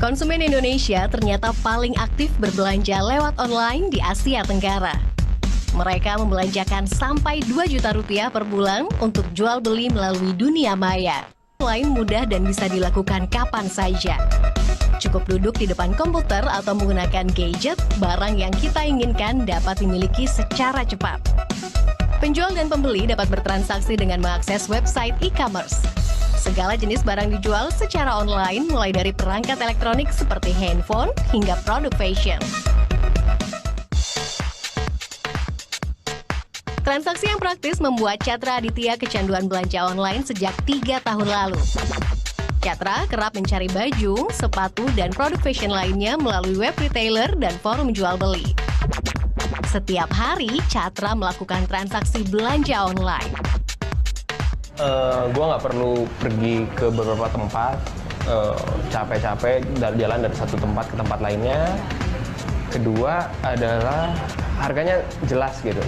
Konsumen Indonesia ternyata paling aktif berbelanja lewat online di Asia Tenggara. Mereka membelanjakan sampai 2 juta rupiah per bulan untuk jual beli melalui dunia maya. Online mudah dan bisa dilakukan kapan saja. Cukup duduk di depan komputer atau menggunakan gadget, barang yang kita inginkan dapat dimiliki secara cepat. Penjual dan pembeli dapat bertransaksi dengan mengakses website e-commerce. Segala jenis barang dijual secara online, mulai dari perangkat elektronik seperti handphone hingga produk fashion. Transaksi yang praktis membuat Catra Aditya kecanduan belanja online sejak 3 tahun lalu. Catra kerap mencari baju, sepatu, dan produk fashion lainnya melalui web retailer dan forum jual beli. Setiap hari, Catra melakukan transaksi belanja online. Gue nggak perlu pergi ke beberapa tempat, capek-capek jalan dari satu tempat ke tempat lainnya. Kedua adalah harganya jelas gitu.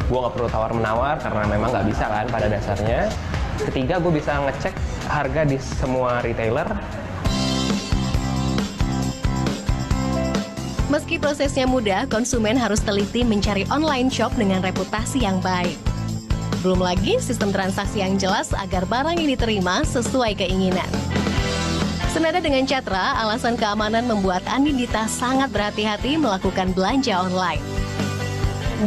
Gue nggak perlu tawar-menawar karena memang nggak bisa kan pada dasarnya. Ketiga, gue bisa ngecek harga di semua retailer. Meski prosesnya mudah, konsumen harus teliti mencari online shop dengan reputasi yang baik. Belum lagi sistem transaksi yang jelas agar barang yang diterima sesuai keinginan. Senada dengan Catra, alasan keamanan membuat Anindita sangat berhati-hati melakukan belanja online.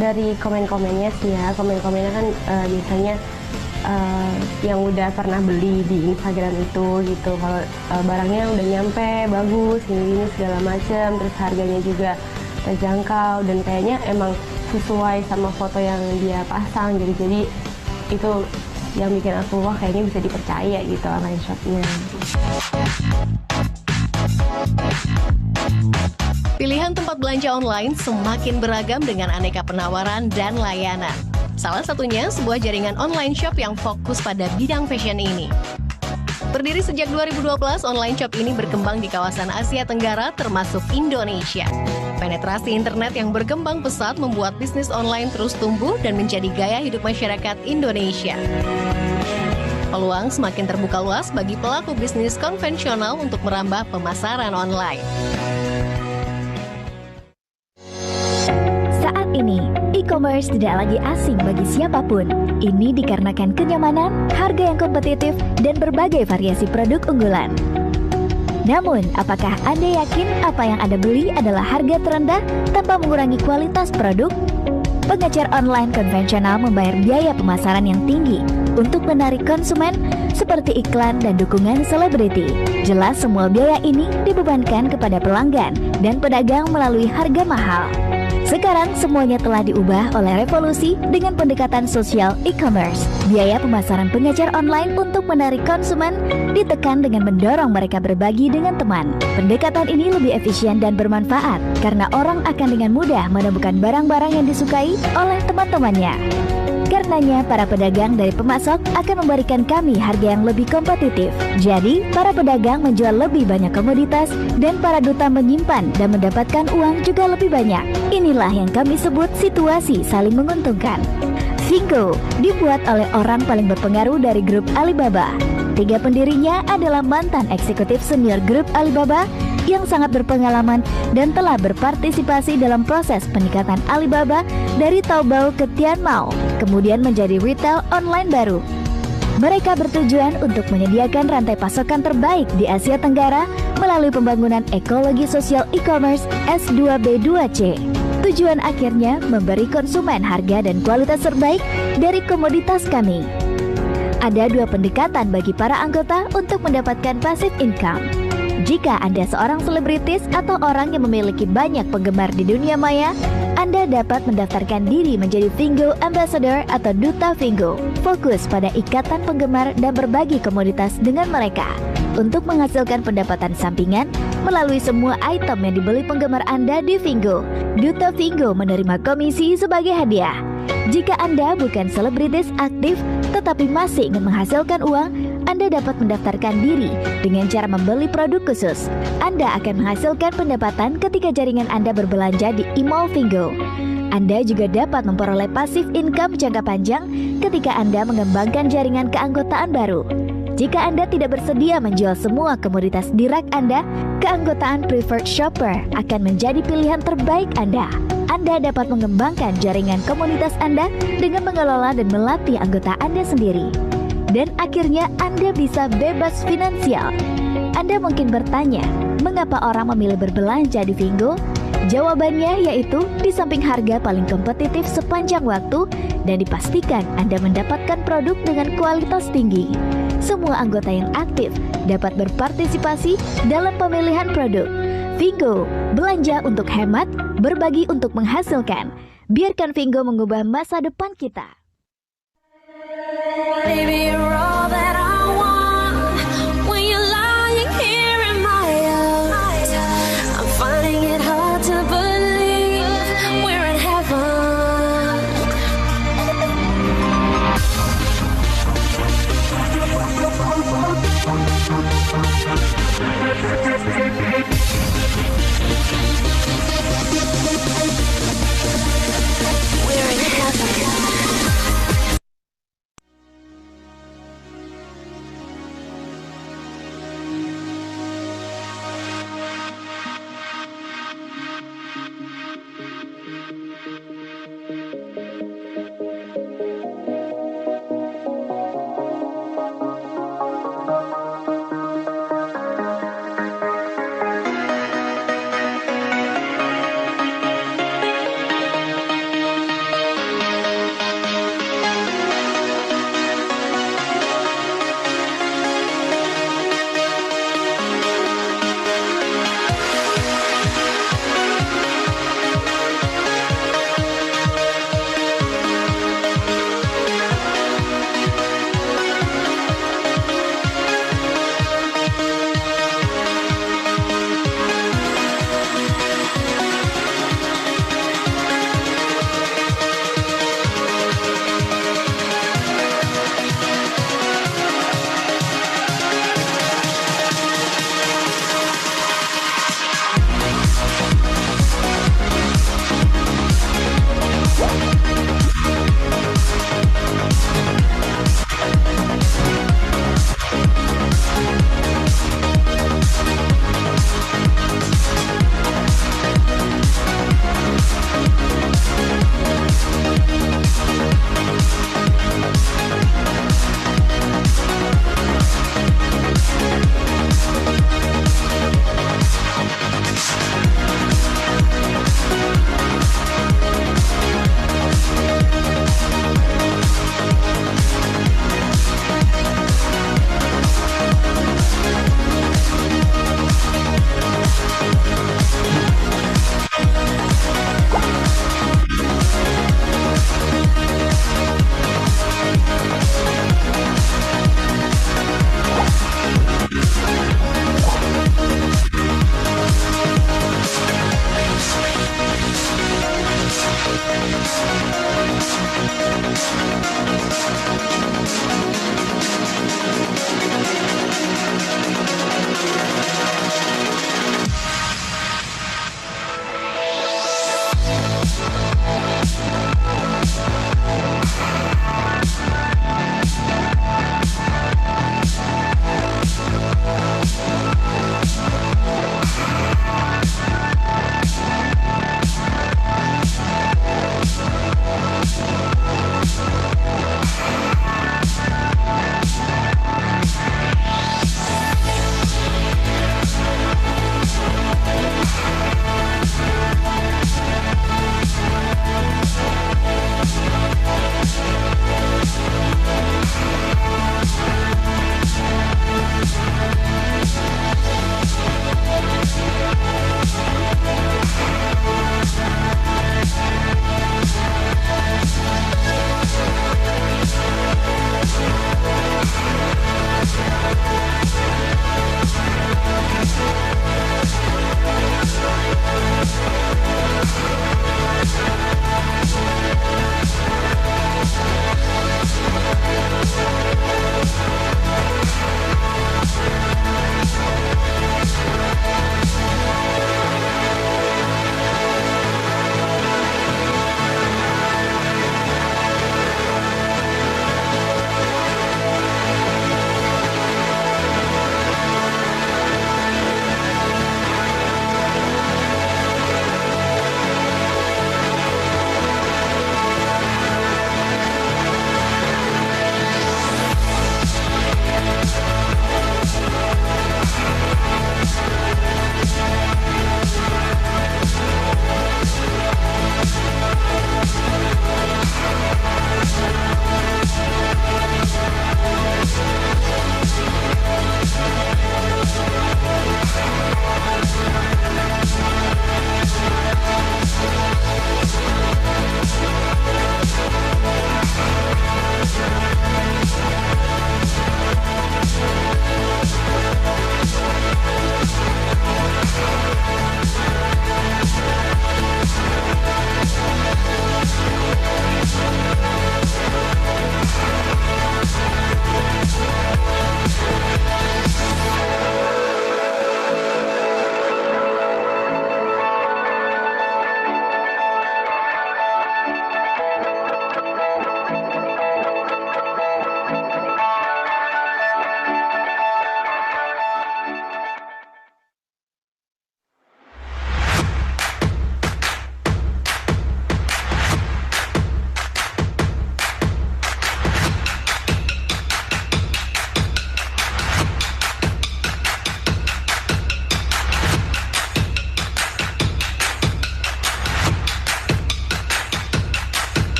Dari komen-komennya sih ya, komen-komennya kan biasanya yang udah pernah beli di Instagram itu gitu. Kalau barangnya udah nyampe, bagus, ini segala macam, terus harganya juga terjangkau dan kayaknya emang sesuai sama foto yang dia pasang gitu. Jadi itu yang bikin aku wah kayaknya bisa dipercaya gitu online shopnya. Pilihan tempat belanja online semakin beragam dengan aneka penawaran dan layanan. Salah satunya sebuah jaringan online shop yang fokus pada bidang fashion ini. Berdiri sejak 2012, online shop ini berkembang di kawasan Asia Tenggara termasuk Indonesia. Penetrasi internet yang berkembang pesat membuat bisnis online terus tumbuh dan menjadi gaya hidup masyarakat Indonesia. Peluang semakin terbuka luas bagi pelaku bisnis konvensional untuk merambah pemasaran online. Saat ini, e-commerce tidak lagi asing bagi siapapun. Ini dikarenakan kenyamanan, harga yang kompetitif, dan berbagai variasi produk unggulan. Namun, apakah Anda yakin apa yang Anda beli adalah harga terendah tanpa mengurangi kualitas produk? Pengecer online konvensional membayar biaya pemasaran yang tinggi untuk menarik konsumen seperti iklan dan dukungan selebriti. Jelas semua biaya ini dibebankan kepada pelanggan dan pedagang melalui harga mahal. Sekarang semuanya telah diubah oleh revolusi dengan pendekatan sosial e-commerce. Biaya pemasaran pengecer online untuk menarik konsumen ditekan dengan mendorong mereka berbagi dengan teman. Pendekatan ini lebih efisien dan bermanfaat karena orang akan dengan mudah menemukan barang-barang yang disukai oleh teman-temannya. Karenanya, para pedagang dari pemasok akan memberikan kami harga yang lebih kompetitif. Jadi, para pedagang menjual lebih banyak komoditas dan para duta menyimpan dan mendapatkan uang juga lebih banyak. Inilah yang kami sebut situasi saling menguntungkan. Fingo dibuat oleh orang paling berpengaruh dari grup Alibaba. 3 pendirinya adalah mantan eksekutif senior grup Alibaba yang sangat berpengalaman dan telah berpartisipasi dalam proses peningkatan Alibaba dari Taobao ke Tianmao, kemudian menjadi retail online baru. Mereka bertujuan untuk menyediakan rantai pasokan terbaik di Asia Tenggara melalui pembangunan ekologi sosial e-commerce S2B2C. Tujuan akhirnya memberi konsumen harga dan kualitas terbaik dari komoditas kami. Ada 2 pendekatan bagi para anggota untuk mendapatkan passive income. Jika Anda seorang selebritis atau orang yang memiliki banyak penggemar di dunia maya, Anda dapat mendaftarkan diri menjadi Fingo Ambassador atau Duta Fingo. Fokus pada ikatan penggemar dan berbagi komoditas dengan mereka. Untuk menghasilkan pendapatan sampingan melalui semua item yang dibeli penggemar Anda di Fingo, Duta Fingo menerima komisi sebagai hadiah. Jika Anda bukan selebritis aktif tetapi masih ingin menghasilkan uang, Anda dapat mendaftarkan diri dengan cara membeli produk khusus. Anda akan menghasilkan pendapatan ketika jaringan Anda berbelanja di e-mall Fingo. Anda juga dapat memperoleh passive income jangka panjang ketika Anda mengembangkan jaringan keanggotaan baru. Jika Anda tidak bersedia menjual semua komoditas di rak Anda, keanggotaan Preferred Shopper akan menjadi pilihan terbaik Anda. Anda dapat mengembangkan jaringan komunitas Anda dengan mengelola dan melatih anggota Anda sendiri. Dan akhirnya Anda bisa bebas finansial. Anda mungkin bertanya, mengapa orang memilih berbelanja di Vingo? Jawabannya yaitu di samping harga paling kompetitif sepanjang waktu dan dipastikan Anda mendapatkan produk dengan kualitas tinggi. Semua anggota yang aktif dapat berpartisipasi dalam pemilihan produk. Vingo, belanja untuk hemat, berbagi untuk menghasilkan. Biarkan Vingo mengubah masa depan kita. Baby, you're all that I want. When you're lying here in my arms, I'm finding it hard to believe we're in heaven. We're in heaven.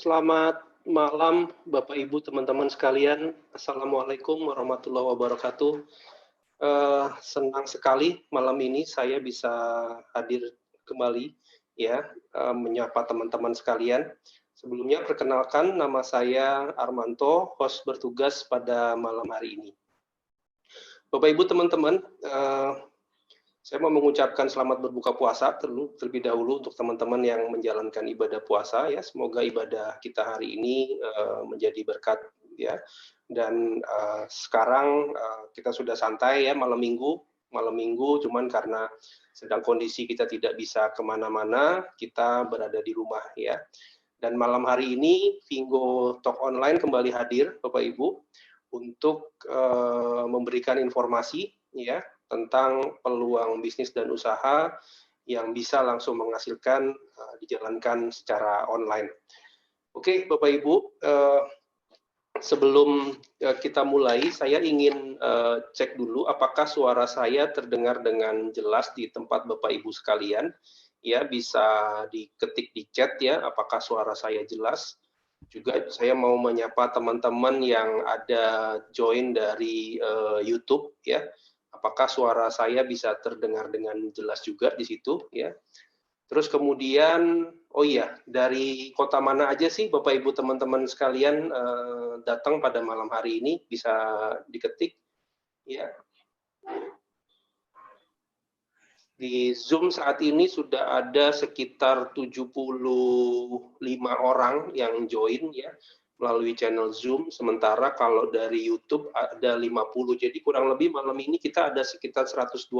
Selamat malam Bapak Ibu teman-teman sekalian. Assalamualaikum warahmatullahi wabarakatuh. Senang sekali malam ini saya bisa hadir kembali ya, menyapa teman-teman sekalian. Sebelumnya perkenalkan, nama saya Armanto, host bertugas pada malam hari ini. Bapak Ibu teman-teman, saya mau mengucapkan selamat berbuka puasa terlebih dahulu untuk teman-teman yang menjalankan ibadah puasa ya. Semoga ibadah kita hari ini menjadi berkat ya. Dan sekarang kita sudah santai ya malam minggu cuman karena sedang kondisi kita tidak bisa kemana-mana, kita berada di rumah ya. Dan malam hari ini Vingo Talk Online kembali hadir Bapak Ibu untuk memberikan informasi ya tentang peluang bisnis dan usaha yang bisa langsung menghasilkan dijalankan secara online. Oke, Bapak Ibu, sebelum kita mulai, saya ingin cek dulu apakah suara saya terdengar dengan jelas di tempat Bapak Ibu sekalian. Ya, bisa diketik di chat ya, apakah suara saya jelas. Juga saya mau menyapa teman-teman yang ada join dari YouTube ya. Apakah suara saya bisa terdengar dengan jelas juga di situ ya. Terus kemudian, oh iya, dari kota mana aja sih Bapak Ibu teman-teman sekalian datang pada malam hari ini, bisa diketik ya. Di Zoom saat ini sudah ada sekitar 75 orang yang join ya melalui channel Zoom, sementara kalau dari YouTube ada 50. Jadi kurang lebih malam ini kita ada sekitar 120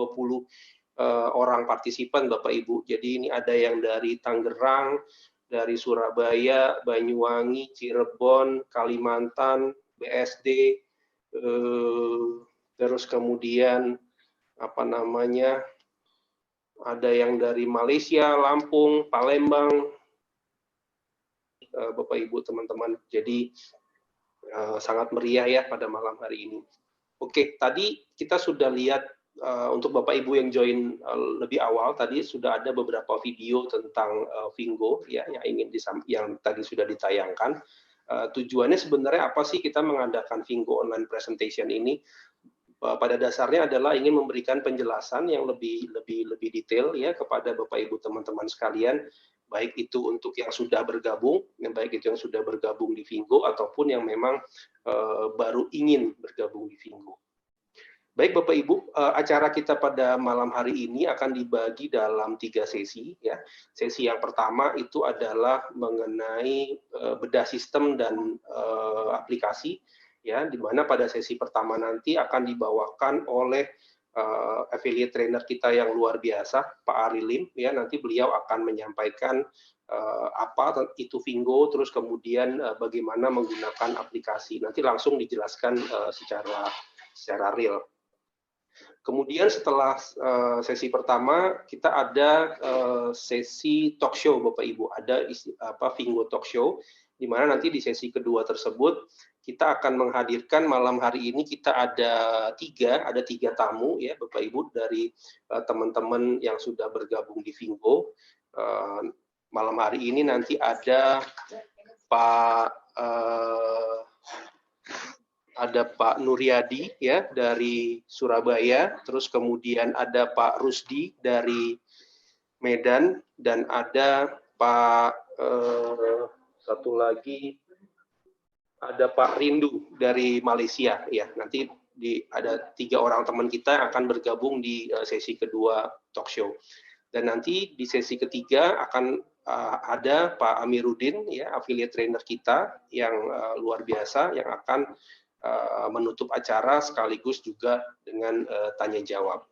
orang partisipan Bapak Ibu. Jadi ini ada yang dari Tangerang, dari Surabaya, Banyuwangi, Cirebon, Kalimantan, BSD, terus kemudian ada yang dari Malaysia, Lampung, Palembang, Bapak Ibu teman-teman. Jadi sangat meriah ya pada malam hari ini. Oke, tadi kita sudah lihat untuk Bapak Ibu yang join lebih awal, tadi sudah ada beberapa video tentang Vingo ya yang tadi sudah ditayangkan. Tujuannya sebenarnya apa sih kita mengadakan Vingo online presentation ini? Pada dasarnya adalah ingin memberikan penjelasan yang lebih detail ya kepada Bapak Ibu teman-teman sekalian, baik itu untuk yang sudah bergabung, baik itu yang sudah bergabung di Vingo ataupun yang memang baru ingin bergabung di Vingo. Baik Bapak Ibu, acara kita pada malam hari ini akan dibagi dalam 3 sesi ya. Sesi yang pertama itu adalah mengenai bedah sistem dan aplikasi ya, di mana pada sesi pertama nanti akan dibawakan oleh affiliate trainer kita yang luar biasa, Pak Ari Lim ya. Nanti beliau akan menyampaikan apa itu Vingo, terus kemudian bagaimana menggunakan aplikasi. Nanti langsung dijelaskan secara real. Kemudian setelah sesi pertama kita ada sesi talk show Bapak Ibu, ada Vingo talk show, di mana nanti di sesi kedua tersebut kita akan menghadirkan malam hari ini kita ada tiga tamu ya Bapak Ibu dari teman-teman yang sudah bergabung di Vingo. Malam hari ini nanti ada Pak Nuryadi ya dari Surabaya, terus kemudian ada Pak Rusdi dari Medan, dan ada Pak satu lagi ada Pak Rindu dari Malaysia ya. Nanti ada 3 orang teman kita yang akan bergabung di sesi kedua talk show. Dan nanti di sesi ketiga akan ada Pak Amiruddin ya, affiliate trainer kita yang luar biasa yang akan menutup acara sekaligus juga dengan tanya jawab.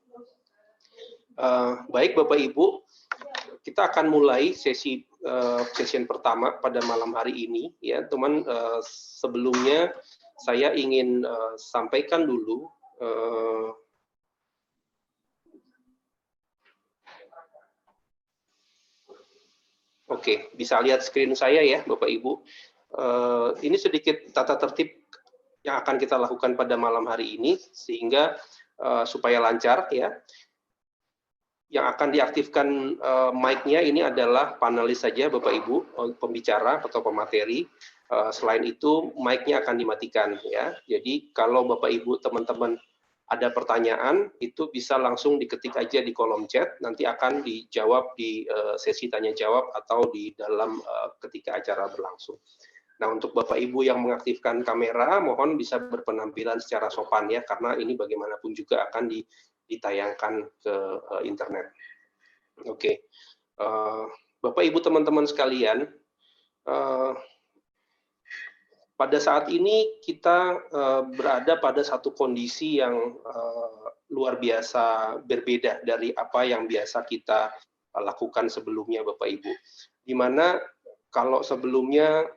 Baik Bapak Ibu, kita akan mulai session pertama pada malam hari ini ya. Teman, sebelumnya saya ingin sampaikan dulu oke, bisa lihat screen saya ya Bapak Ibu. Ini sedikit tata tertib yang akan kita lakukan pada malam hari ini sehingga supaya lancar ya. yang akan diaktifkan mic-nya ini adalah panelis saja, Bapak Ibu, pembicara atau pemateri. Selain itu, mic-nya akan dimatikan ya. Jadi kalau Bapak Ibu teman-teman ada pertanyaan, itu bisa langsung diketik aja di kolom chat, nanti akan dijawab di sesi tanya jawab atau di dalam ketika acara berlangsung. Nah, untuk Bapak Ibu yang mengaktifkan kamera, mohon bisa berpenampilan secara sopan ya, karena ini bagaimanapun juga akan ditayangkan ke internet. Oke. Bapak Ibu teman-teman sekalian, pada saat ini kita berada pada satu kondisi yang luar biasa berbeda dari apa yang biasa kita lakukan sebelumnya, Bapak Ibu. Di mana kalau sebelumnya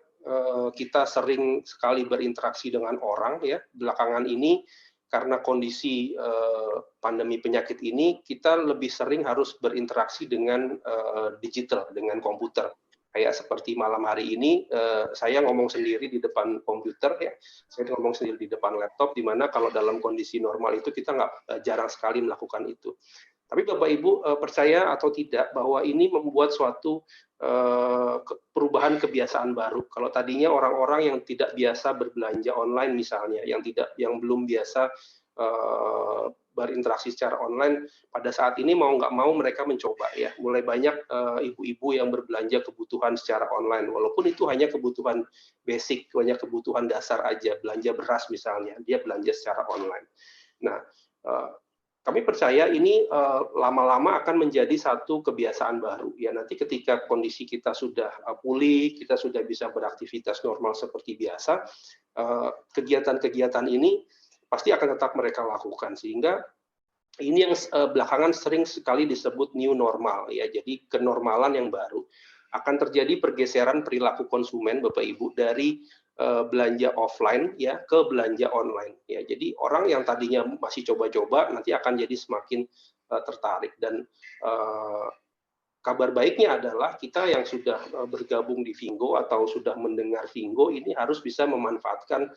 kita sering sekali berinteraksi dengan orang, ya, belakangan ini karena kondisi pandemi penyakit ini, kita lebih sering harus berinteraksi dengan digital, dengan komputer. Kayak seperti malam hari ini, saya ngomong sendiri di depan komputer, ya, saya ngomong sendiri di depan laptop, di mana kalau dalam kondisi normal itu kita jarang sekali melakukan itu. Tapi Bapak Ibu percaya atau tidak bahwa ini membuat suatu perubahan kebiasaan baru. Kalau tadinya orang-orang yang tidak biasa berbelanja online misalnya, yang belum biasa berinteraksi secara online, pada saat ini mau nggak mau mereka mencoba ya. Mulai banyak ibu-ibu yang berbelanja kebutuhan secara online, walaupun itu hanya kebutuhan basic, hanya kebutuhan dasar aja, belanja beras misalnya, dia belanja secara online. Nah, kami percaya ini lama-lama akan menjadi satu kebiasaan baru. Ya, nanti ketika kondisi kita sudah pulih, kita sudah bisa beraktivitas normal seperti biasa, kegiatan-kegiatan ini pasti akan tetap mereka lakukan. Sehingga ini yang belakangan sering sekali disebut new normal. Ya, jadi kenormalan yang baru. Akan terjadi pergeseran perilaku konsumen, Bapak Ibu, dari belanja offline ya ke belanja online ya. Jadi orang yang tadinya masih coba-coba nanti akan jadi semakin tertarik. Dan kabar baiknya adalah kita yang sudah bergabung di Vingo atau sudah mendengar Vingo ini harus bisa memanfaatkan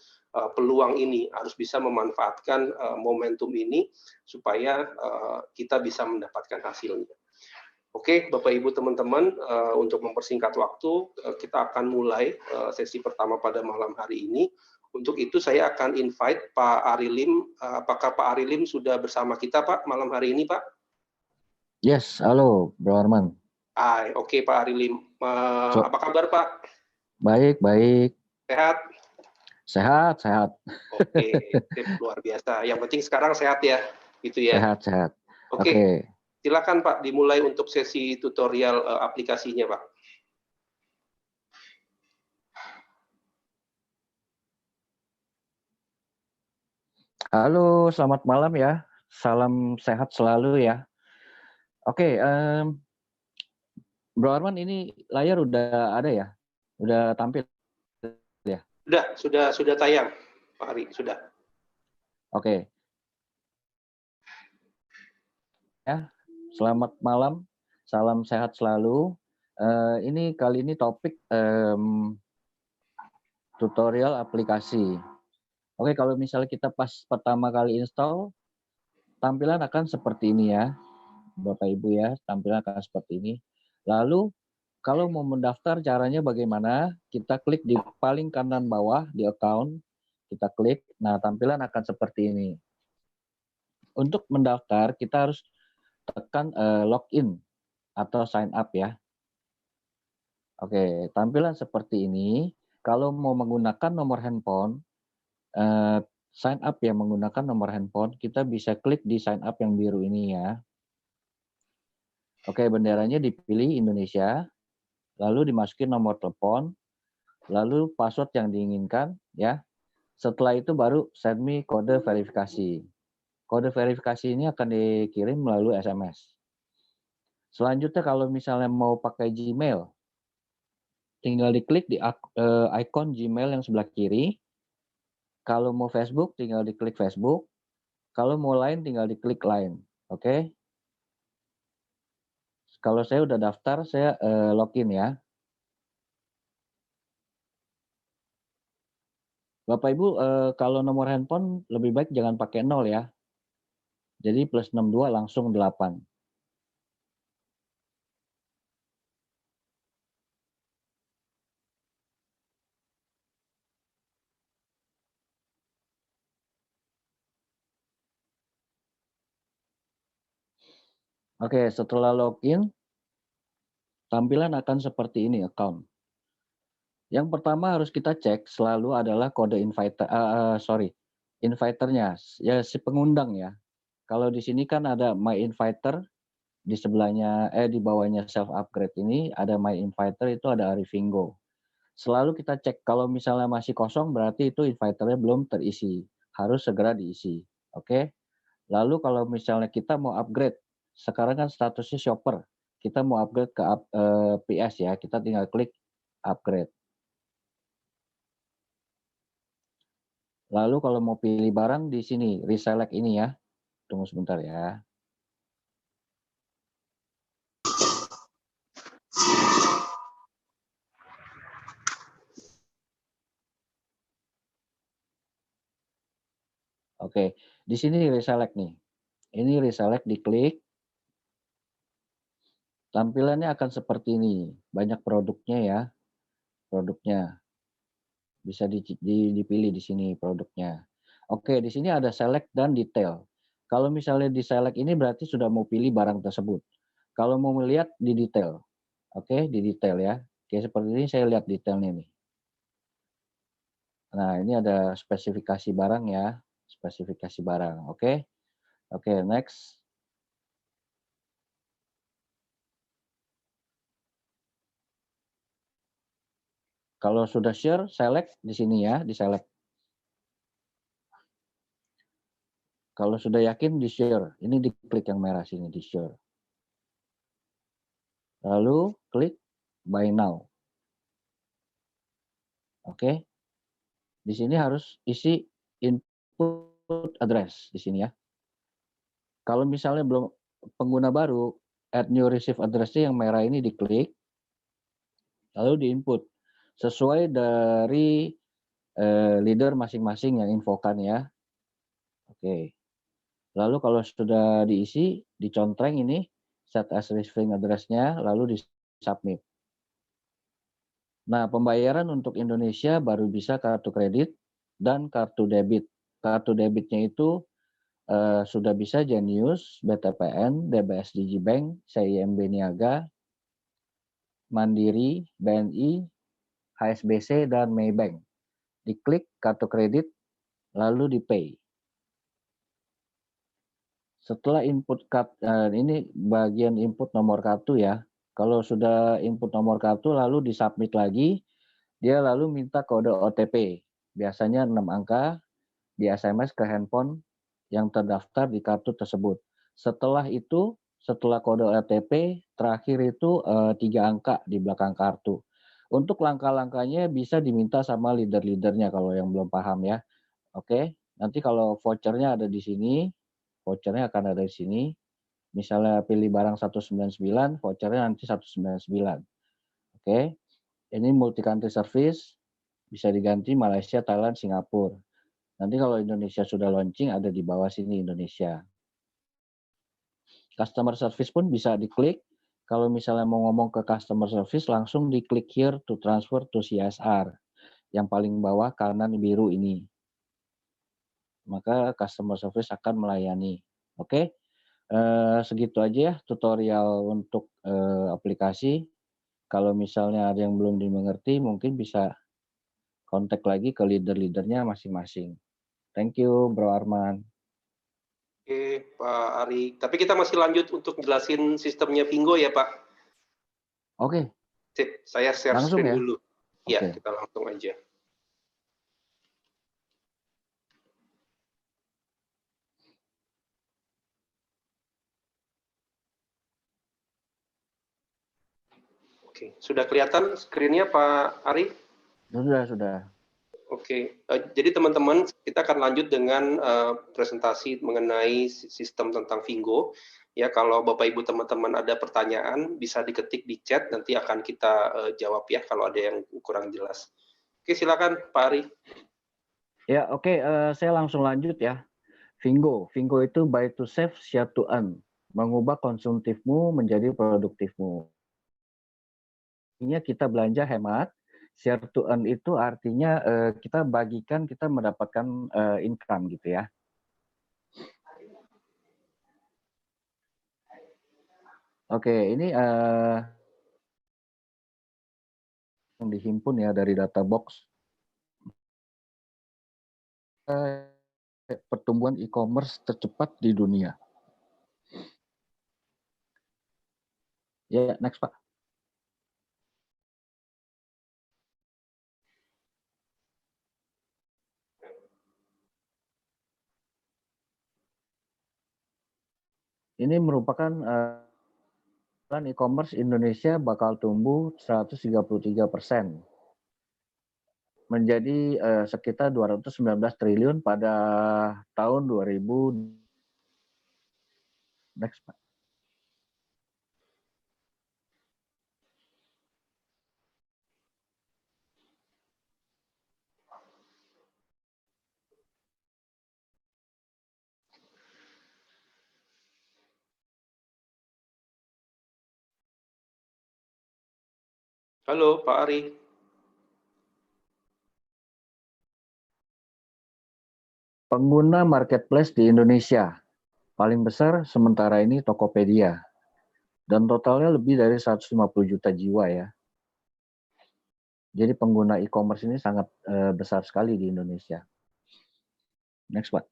peluang ini, harus bisa memanfaatkan momentum ini supaya kita bisa mendapatkan hasilnya. Oke, Bapak Ibu teman-teman, untuk mempersingkat waktu, kita akan mulai sesi pertama pada malam hari ini. Untuk itu saya akan invite Pak Arilim. Apakah Pak Arilim sudah bersama kita, Pak, malam hari ini, Pak? Yes, halo, Bro Arman. Oke, Pak Arilim. Apa kabar, Pak? Baik, baik. Sehat? Sehat, sehat. Oke, luar biasa. Yang penting sekarang sehat ya, gitu ya. Sehat, sehat. Oke. Silakan Pak, dimulai untuk sesi tutorial aplikasinya, Pak. Halo, selamat malam ya. Salam sehat selalu ya. Oke, Bro Arman, ini layar udah ada ya? Udah tampil ya? Sudah tayang, Pak Ari, sudah. Oke. Ya. Selamat malam, salam sehat selalu. Ini kali ini topik tutorial aplikasi. Oke, kalau misalnya kita pas pertama kali install, tampilan akan seperti ini ya, Bapak Ibu ya, tampilan akan seperti ini. Lalu, kalau mau mendaftar caranya bagaimana? Kita klik di paling kanan bawah di account, kita klik, nah tampilan akan seperti ini. Untuk mendaftar, kita harus tekan login atau sign up ya. Oke, tampilan seperti ini. Kalau mau menggunakan nomor handphone, sign up ya menggunakan nomor handphone, kita bisa klik di sign up yang biru ini ya. Oke, benderanya dipilih Indonesia, lalu dimasukin nomor telepon, lalu password yang diinginkan ya. Setelah itu baru send me kode verifikasi. Kode verifikasi ini akan dikirim melalui SMS. Selanjutnya kalau misalnya mau pakai Gmail, tinggal diklik di icon Gmail yang sebelah kiri. Kalau mau Facebook, tinggal diklik Facebook. Kalau mau Line, tinggal diklik Line. Oke. Kalau saya udah daftar, saya login ya. Bapak Ibu, kalau nomor handphone lebih baik jangan pakai 0 ya. Jadi +62 langsung 8. Oke, setelah login, tampilan akan seperti ini account. Yang pertama harus kita cek selalu adalah kode inviternya, ya si pengundang ya. Kalau di sini kan ada my inviter, di sebelahnya di bawahnya self upgrade ini ada my inviter, itu ada Arifingo. Selalu kita cek kalau misalnya masih kosong berarti itu inviternya belum terisi, harus segera diisi. Oke. Lalu kalau misalnya kita mau upgrade, sekarang kan statusnya shopper, kita mau upgrade ke PS ya, kita tinggal klik upgrade. Lalu kalau mau pilih barang di sini, reselect ini ya. Tunggu sebentar ya. Oke, di sini reselect nih. Ini reselect, diklik. Tampilannya akan seperti ini. Banyak produknya ya. Produknya. Bisa dipilih di sini produknya. Oke, di sini ada select dan detail. Kalau misalnya di select ini berarti sudah mau pilih barang tersebut. Kalau mau melihat di detail. Oke, di detail ya. Oke, seperti ini saya lihat detailnya nih. Nah, ini ada spesifikasi barang ya. Spesifikasi barang. Oke. Oke, next. Kalau sudah share, select di sini ya, di select. Kalau sudah yakin, di share. Ini diklik yang merah sini, di share. Lalu klik buy now. Oke. Di sini harus isi input address di sini ya. Kalau misalnya belum pengguna baru, add new receive address yang merah ini diklik, lalu diinput sesuai dari leader masing-masing yang infokan ya. Oke. Lalu kalau sudah diisi, dicontreng ini set as receiving address-nya, lalu di submit. Nah, pembayaran untuk Indonesia baru bisa kartu kredit dan kartu debit. Kartu debitnya itu sudah bisa Jenius, BTPN, DBS Digibank, CIMB Niaga, Mandiri, BNI, HSBC, dan Maybank. Diklik kartu kredit, lalu di pay. Setelah input ini bagian input nomor kartu ya. Kalau sudah input nomor kartu lalu disubmit lagi, dia lalu minta kode OTP. Biasanya 6 angka di SMS ke handphone yang terdaftar di kartu tersebut. Setelah itu, setelah kode OTP, terakhir itu 3 angka di belakang kartu. Untuk langkah-langkahnya bisa diminta sama leader-leadernya kalau yang belum paham ya. Oke, nanti kalau vouchernya ada di sini, vouchernya akan ada di sini. Misalnya pilih barang 199, vouchernya nanti 199. Oke, ini multi country service, bisa diganti Malaysia, Thailand, Singapura. Nanti kalau Indonesia sudah launching, ada di bawah sini Indonesia. Customer service pun bisa diklik. Kalau misalnya mau ngomong ke customer service, langsung diklik here to transfer to CSR. Yang paling bawah kanan biru ini. Maka customer service akan melayani. Oke, segitu aja ya tutorial untuk aplikasi. Kalau misalnya ada yang belum dimengerti, mungkin bisa kontak lagi ke leader-leadernya masing-masing. Thank you, Bro Arman. Oke, Pak Ari. Tapi kita masih lanjut untuk jelasin sistemnya Vingo ya, Pak? Oke. Sip, saya share Langsung screen ya? dulu. Ya, Oke. kita langsung aja. Oke, sudah kelihatan screen-nya Pak Ari? Sudah. Oke, jadi teman-teman kita akan lanjut dengan presentasi mengenai sistem tentang Vingo. Ya, kalau Bapak Ibu teman-teman ada pertanyaan bisa diketik di chat, nanti akan kita jawab ya kalau ada yang kurang jelas. Oke, silakan Pak Ari. Ya, oke, saya langsung lanjut ya. Vingo itu buy to save, share to earn. Mengubah konsumtifmu menjadi produktifmu. Artinya kita belanja hemat. Share to earn itu artinya kita bagikan, kita mendapatkan income gitu ya. Oke, ini yang dihimpun ya dari data box pertumbuhan e-commerce tercepat di dunia. Ya, next Pak. Ini merupakan e-commerce Indonesia bakal tumbuh 133% menjadi sekitar 219 triliun pada tahun 2000. Next Pak. Halo, Pak Ari. Pengguna marketplace di Indonesia paling besar sementara ini Tokopedia dan totalnya lebih dari 150 juta jiwa ya. Jadi pengguna e-commerce ini sangat besar sekali di Indonesia. Next Pak.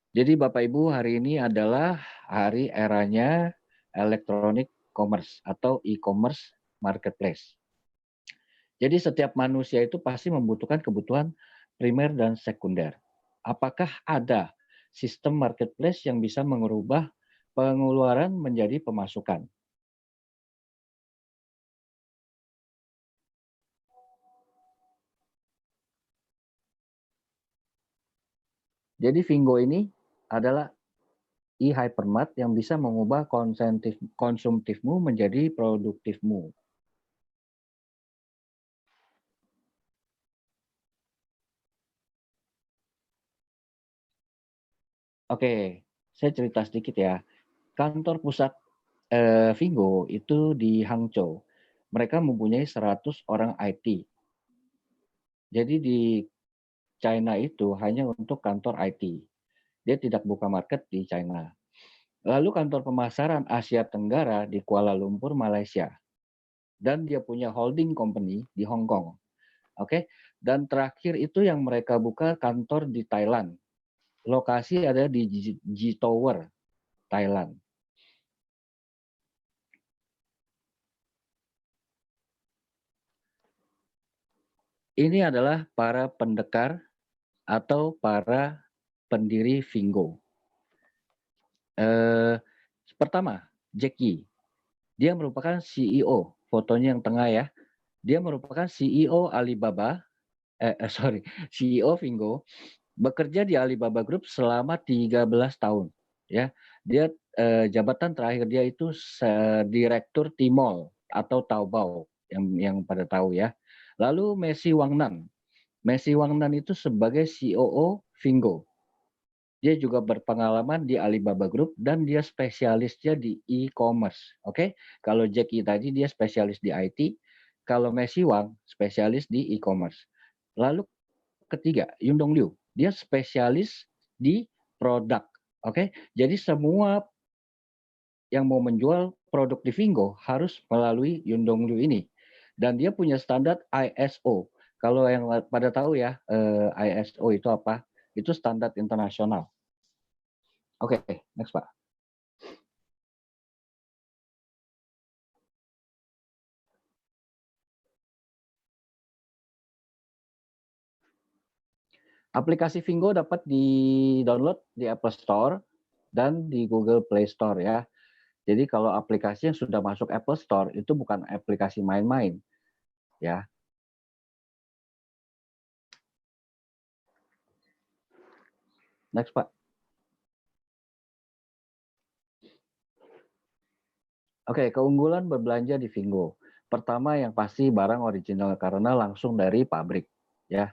Jadi Bapak Ibu, hari ini adalah hari eranya electronic commerce atau e-commerce marketplace. Jadi setiap manusia itu pasti membutuhkan kebutuhan primer dan sekunder. Apakah ada sistem marketplace yang bisa mengubah pengeluaran menjadi pemasukan? Jadi Vingo ini adalah e-hypermart yang bisa mengubah konsumtifmu menjadi produktifmu. Oke, saya cerita sedikit ya. Kantor pusat Vingo itu di Hangzhou. Mereka mempunyai 100 orang IT. Jadi di China itu hanya untuk kantor IT. Dia tidak buka market di China. Lalu kantor pemasaran Asia Tenggara di Kuala Lumpur, Malaysia. Dan dia punya holding company di Hong Kong. Oke. Dan terakhir itu yang mereka buka kantor di Thailand. Lokasi ada di G Tower, Thailand. Ini adalah para pendekar atau para pendiri Vingo. Pertama, Jackie. Dia merupakan CEO, fotonya yang tengah ya. Dia merupakan CEO Alibaba, CEO Vingo, bekerja di Alibaba Group selama 13 tahun. Ya, dia jabatan terakhir dia itu Direktur Tmall atau Taobao yang pada tahu ya. Lalu Messi Wangnan. Messi Wangnan itu sebagai COO Vingo. Dia juga berpengalaman di Alibaba Group dan dia spesialisnya di e-commerce. Oke, kalau Jackie tadi dia spesialis di IT, kalau Messi Wang spesialis di e-commerce. Lalu ketiga, Yundong Liu, dia spesialis di produk. Oke, jadi semua yang mau menjual produk di Vingo harus melalui Yundong Liu ini. Dan dia punya standar ISO. Kalau yang pada tahu ya, ISO itu apa? Itu standar internasional. Oke, next Pak. Aplikasi Vingo dapat di-download di Apple Store dan di Google Play Store ya. Jadi kalau aplikasi yang sudah masuk Apple Store itu bukan aplikasi main-main ya. Next Pak. Oke, keunggulan berbelanja di Vingo. Pertama yang pasti barang original karena langsung dari pabrik ya.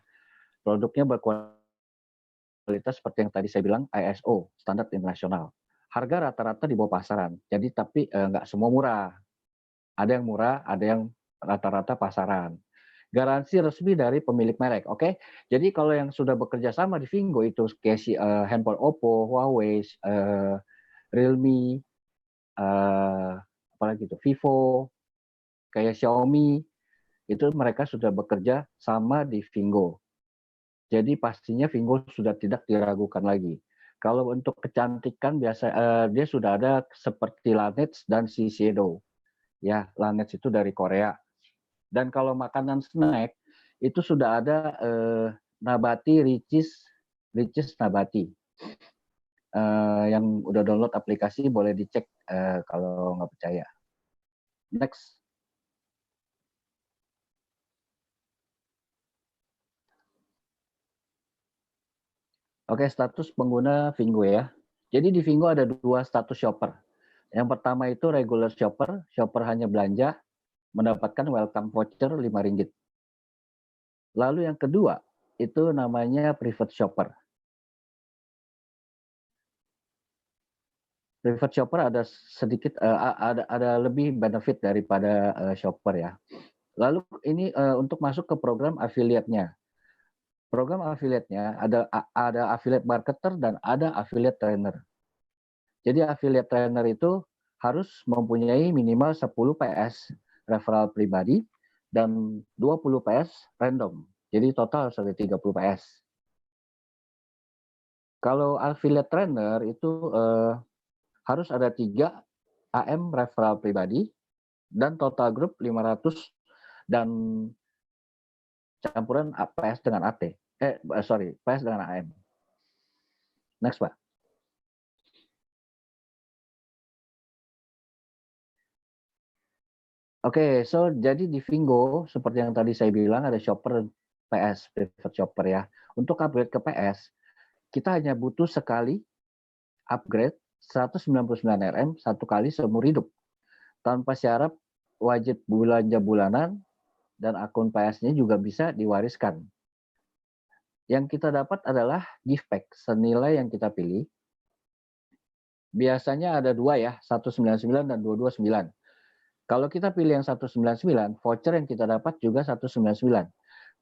Produknya berkualitas seperti yang tadi saya bilang ISO, standar internasional. Harga rata-rata di bawah pasaran. Jadi tapi nggak semua murah. Ada yang murah, ada yang rata-rata pasaran. garansi resmi dari pemilik merek. Oke, jadi kalau yang sudah bekerja sama di Vingo itu kayak handphone Oppo, Huawei, Realme, apalagi itu Vivo, kayak Xiaomi, itu mereka sudah bekerja sama di Vingo. Jadi pastinya Vingo sudah tidak diragukan lagi. Kalau untuk kecantikan biasa dia sudah ada seperti Laneige dan Shiseido. Ya, Laneige itu dari Korea. Dan kalau makanan snack itu sudah ada Nabati Ricis Nabati. Yang udah download aplikasi boleh dicek kalau nggak percaya. Next. Oke, status pengguna Vingo ya. Jadi di Vingo ada 2 status shopper. Yang pertama itu regular shopper, shopper hanya belanja, mendapatkan welcome voucher Rp5. Lalu yang kedua, itu namanya private shopper. Private shopper ada sedikit, ada lebih benefit daripada shopper ya. Lalu ini untuk masuk ke program affiliate-nya. Program affiliate-nya ada affiliate marketer dan ada affiliate trainer. Jadi affiliate trainer itu harus mempunyai minimal 10 PS referral pribadi dan 20 PS random. Jadi total harus ada 30 PS. Kalau affiliate trainer itu harus ada 3 AM referral pribadi dan total grup 500 dan campuran PS dengan AT. PS dengan AM. Next, Pak. Oke, so jadi di Vingo seperti yang tadi saya bilang ada shopper PS, private shopper ya. Untuk upgrade ke PS, kita hanya butuh sekali upgrade 199 RM satu kali seumur hidup. Tanpa syarat wajib belanja bulanan dan akun PS-nya juga bisa diwariskan. Yang kita dapat adalah gift pack senilai yang kita pilih. Biasanya ada 2 ya, 199 dan 229. Kalau kita pilih yang 199, voucher yang kita dapat juga 199.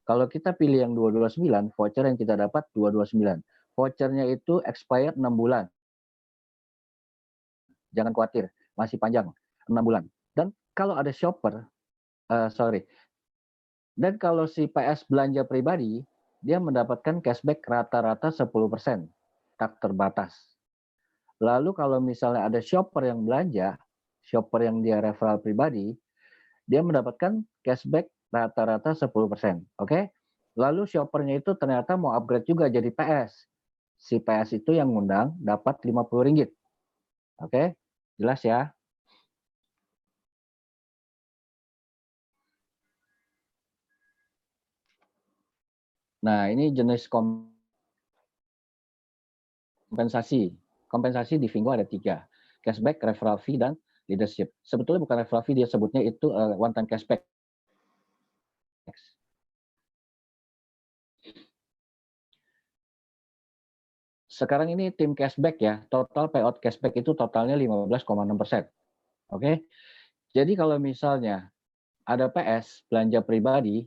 Kalau kita pilih yang 229, voucher yang kita dapat 229. Vouchernya itu expired 6 bulan. Jangan khawatir, masih panjang, 6 bulan. Dan kalau ada shopper, dan kalau si PS belanja pribadi, dia mendapatkan cashback rata-rata 10%, tak terbatas. Lalu kalau misalnya ada shopper yang belanja, shopper yang dia referral pribadi, dia mendapatkan cashback rata-rata 10%. Oke? Lalu shoppernya itu ternyata mau upgrade juga jadi PS. Si PS itu yang ngundang dapat Rp50. Oke? Jelas ya? Nah, ini jenis kompensasi. Kompensasi di Vingo ada 3. Cashback, referral fee, dan leadership. Sebetulnya bukan referral fee, dia sebutnya itu one time cashback. Sekarang ini tim cashback ya, total payout cashback itu totalnya 15,6%. Oke, jadi kalau misalnya ada PS belanja pribadi,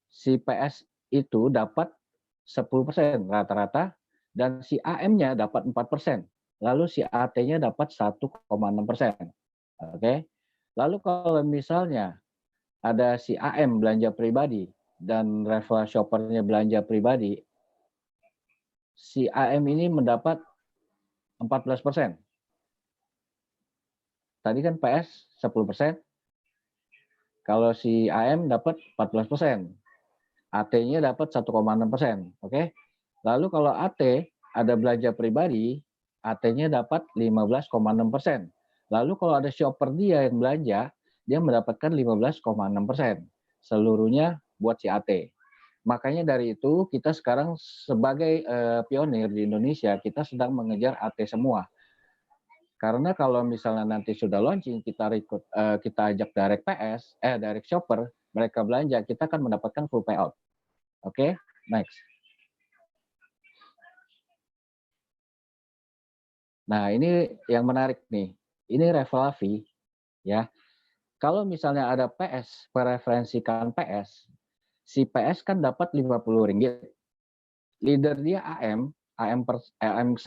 si PS itu dapat 10% rata-rata, dan si AM-nya dapat 4%. Lalu si AT-nya dapat 1,6%. Oke. Lalu kalau misalnya ada si AM belanja pribadi dan referral shopper-nya belanja pribadi, si AM ini mendapat 14%. Tadi kan PS 10%. Kalau si AM dapat 14%. AT-nya dapat 1,6%. Oke. Lalu kalau AT ada belanja pribadi, AT-nya dapat 15,6%. Lalu kalau ada shopper dia yang belanja, dia mendapatkan 15,6%. Seluruhnya buat si AT. Makanya dari itu kita sekarang sebagai pionir di Indonesia, kita sedang mengejar AT semua. Karena kalau misalnya nanti sudah launching, kita ajak direct PS, direct shopper, mereka belanja, kita akan mendapatkan full payout. Oke, next. Nah, ini yang menarik nih. Ini referral fee, ya. Kalau misalnya ada PS, mereferensikan PS, si PS kan dapat Rp50. Leader dia AM1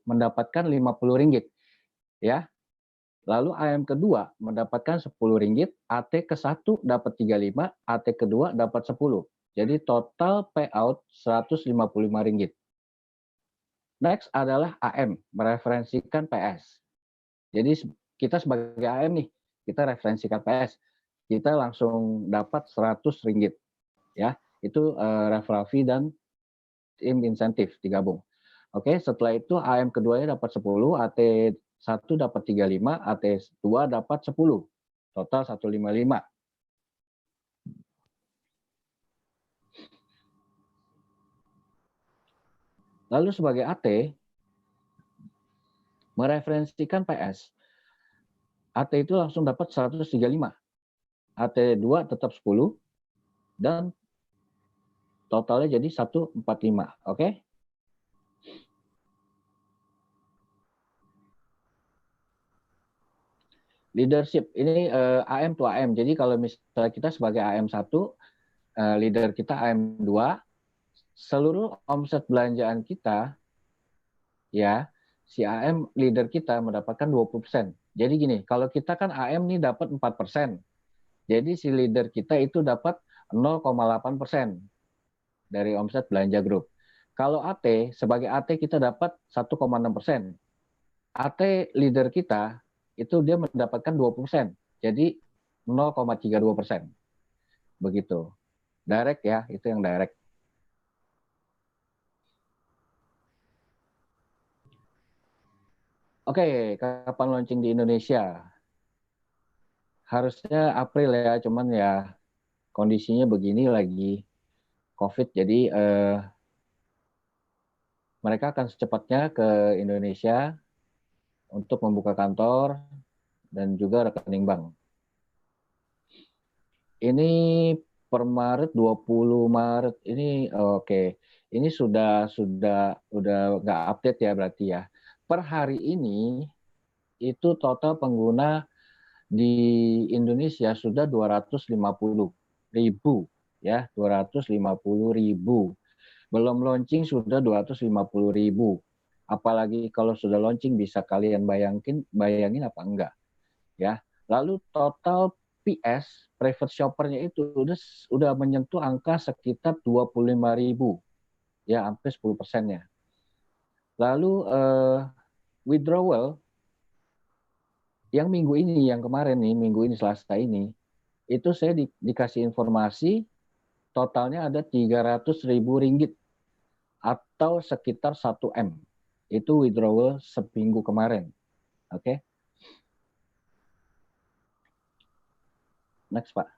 mendapatkan Rp50, ya. Lalu AM kedua mendapatkan Rp10, AT ke-1 dapat 35, AT kedua dapat 10. Jadi total payout Rp155. Next adalah AM, mereferensikan PS. Jadi kita sebagai AM nih, kita referensikan PS. Kita langsung dapat Rp100, ya. Itu referral fee dan tim insentif digabung. Oke, setelah itu AM keduanya dapat 10, AT1 dapat 35, AT2 dapat 10. Total 155. Lalu sebagai AT, mereferensikan PS. AT itu langsung dapat 135. AT2 tetap 10, dan totalnya jadi 145. Oke? Leadership, ini AM to AM. Jadi kalau misalnya kita sebagai AM1, leader kita AM2, seluruh omset belanjaan kita, ya, si AM leader kita mendapatkan 20%. Jadi gini, kalau kita kan AM nih dapat 4%. Jadi si leader kita itu dapat 0,8% dari omset belanja grup. Kalau AT, sebagai AT kita dapat 1,6%. AT leader kita itu dia mendapatkan 20%. Jadi 0,32%. Begitu. Direct ya, itu yang direct. Oke, kapan launching di Indonesia? Harusnya April ya, cuman ya kondisinya begini lagi COVID, jadi mereka akan secepatnya ke Indonesia untuk membuka kantor dan juga rekening bank. Ini per Maret, 20 Maret ini oke. Ini sudah nggak update ya berarti ya. Per hari ini itu total pengguna di Indonesia sudah 250.000 ya, 250.000. Belum launching sudah 250.000. Apalagi kalau sudah launching bisa kalian bayangin apa enggak ya. Lalu total PS private shopper-nya itu udah menyentuh angka sekitar 25.000 ya, hampir 10%-nya. Lalu withdrawal yang minggu ini, yang kemarin nih, minggu ini Selasa ini, itu saya dikasih informasi totalnya ada 300.000 ringgit atau sekitar 1 M. Itu withdrawal seminggu kemarin. Oke. Next, Pak.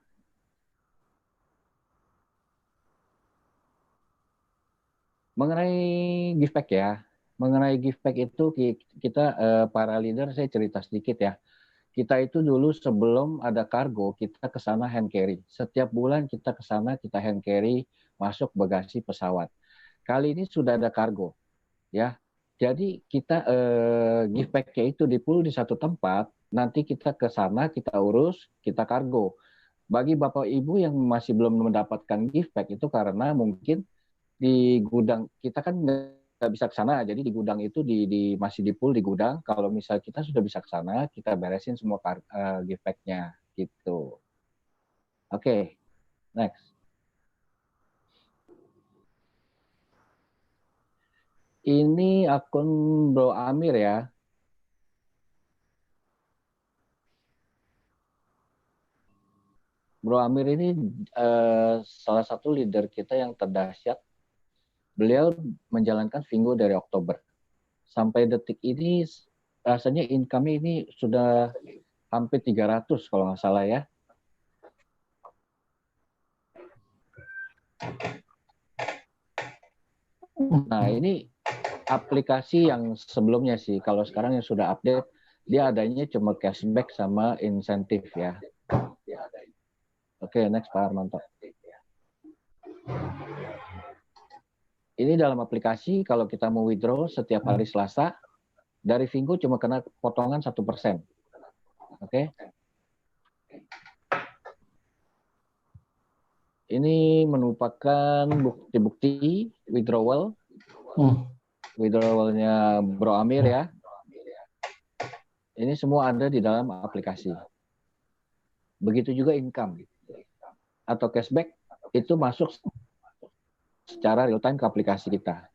Mengenai gift pack ya. Mengenai gift pack itu kita para leader, saya cerita sedikit ya. Kita itu dulu sebelum ada kargo, kita ke sana hand carry. Setiap bulan kita ke sana, kita hand carry masuk bagasi pesawat. Kali ini sudah ada kargo, ya. Jadi kita gift pack-nya itu di-pool di satu tempat, nanti kita ke sana, kita urus, kita kargo. Bagi Bapak Ibu yang masih belum mendapatkan gift pack itu karena mungkin di gudang kita kan nggak bisa ke sana, jadi di gudang itu masih di-pool di gudang. Kalau misal kita sudah bisa ke sana, kita beresin semua gift pack-nya gitu. Oke, next. Ini akun Bro Amir ya. Bro Amir ini salah satu leader kita yang terdahsyat. Beliau menjalankan Vingo dari Oktober. Sampai detik ini rasanya income ini sudah hampir 300 kalau nggak salah ya. Nah ini aplikasi yang sebelumnya sih, kalau sekarang yang sudah update, dia adanya cuma cashback sama insentif ya. Oke, next Pak Armanto. Ini dalam aplikasi kalau kita mau withdraw setiap hari Selasa, dari Vingo cuma kena potongan 1%. Oke. Ini merupakan bukti-bukti withdrawal. Withdrawalnya Bro Amir ya. Ini semua ada di dalam aplikasi. Begitu juga income atau cashback itu masuk secara real time ke aplikasi kita.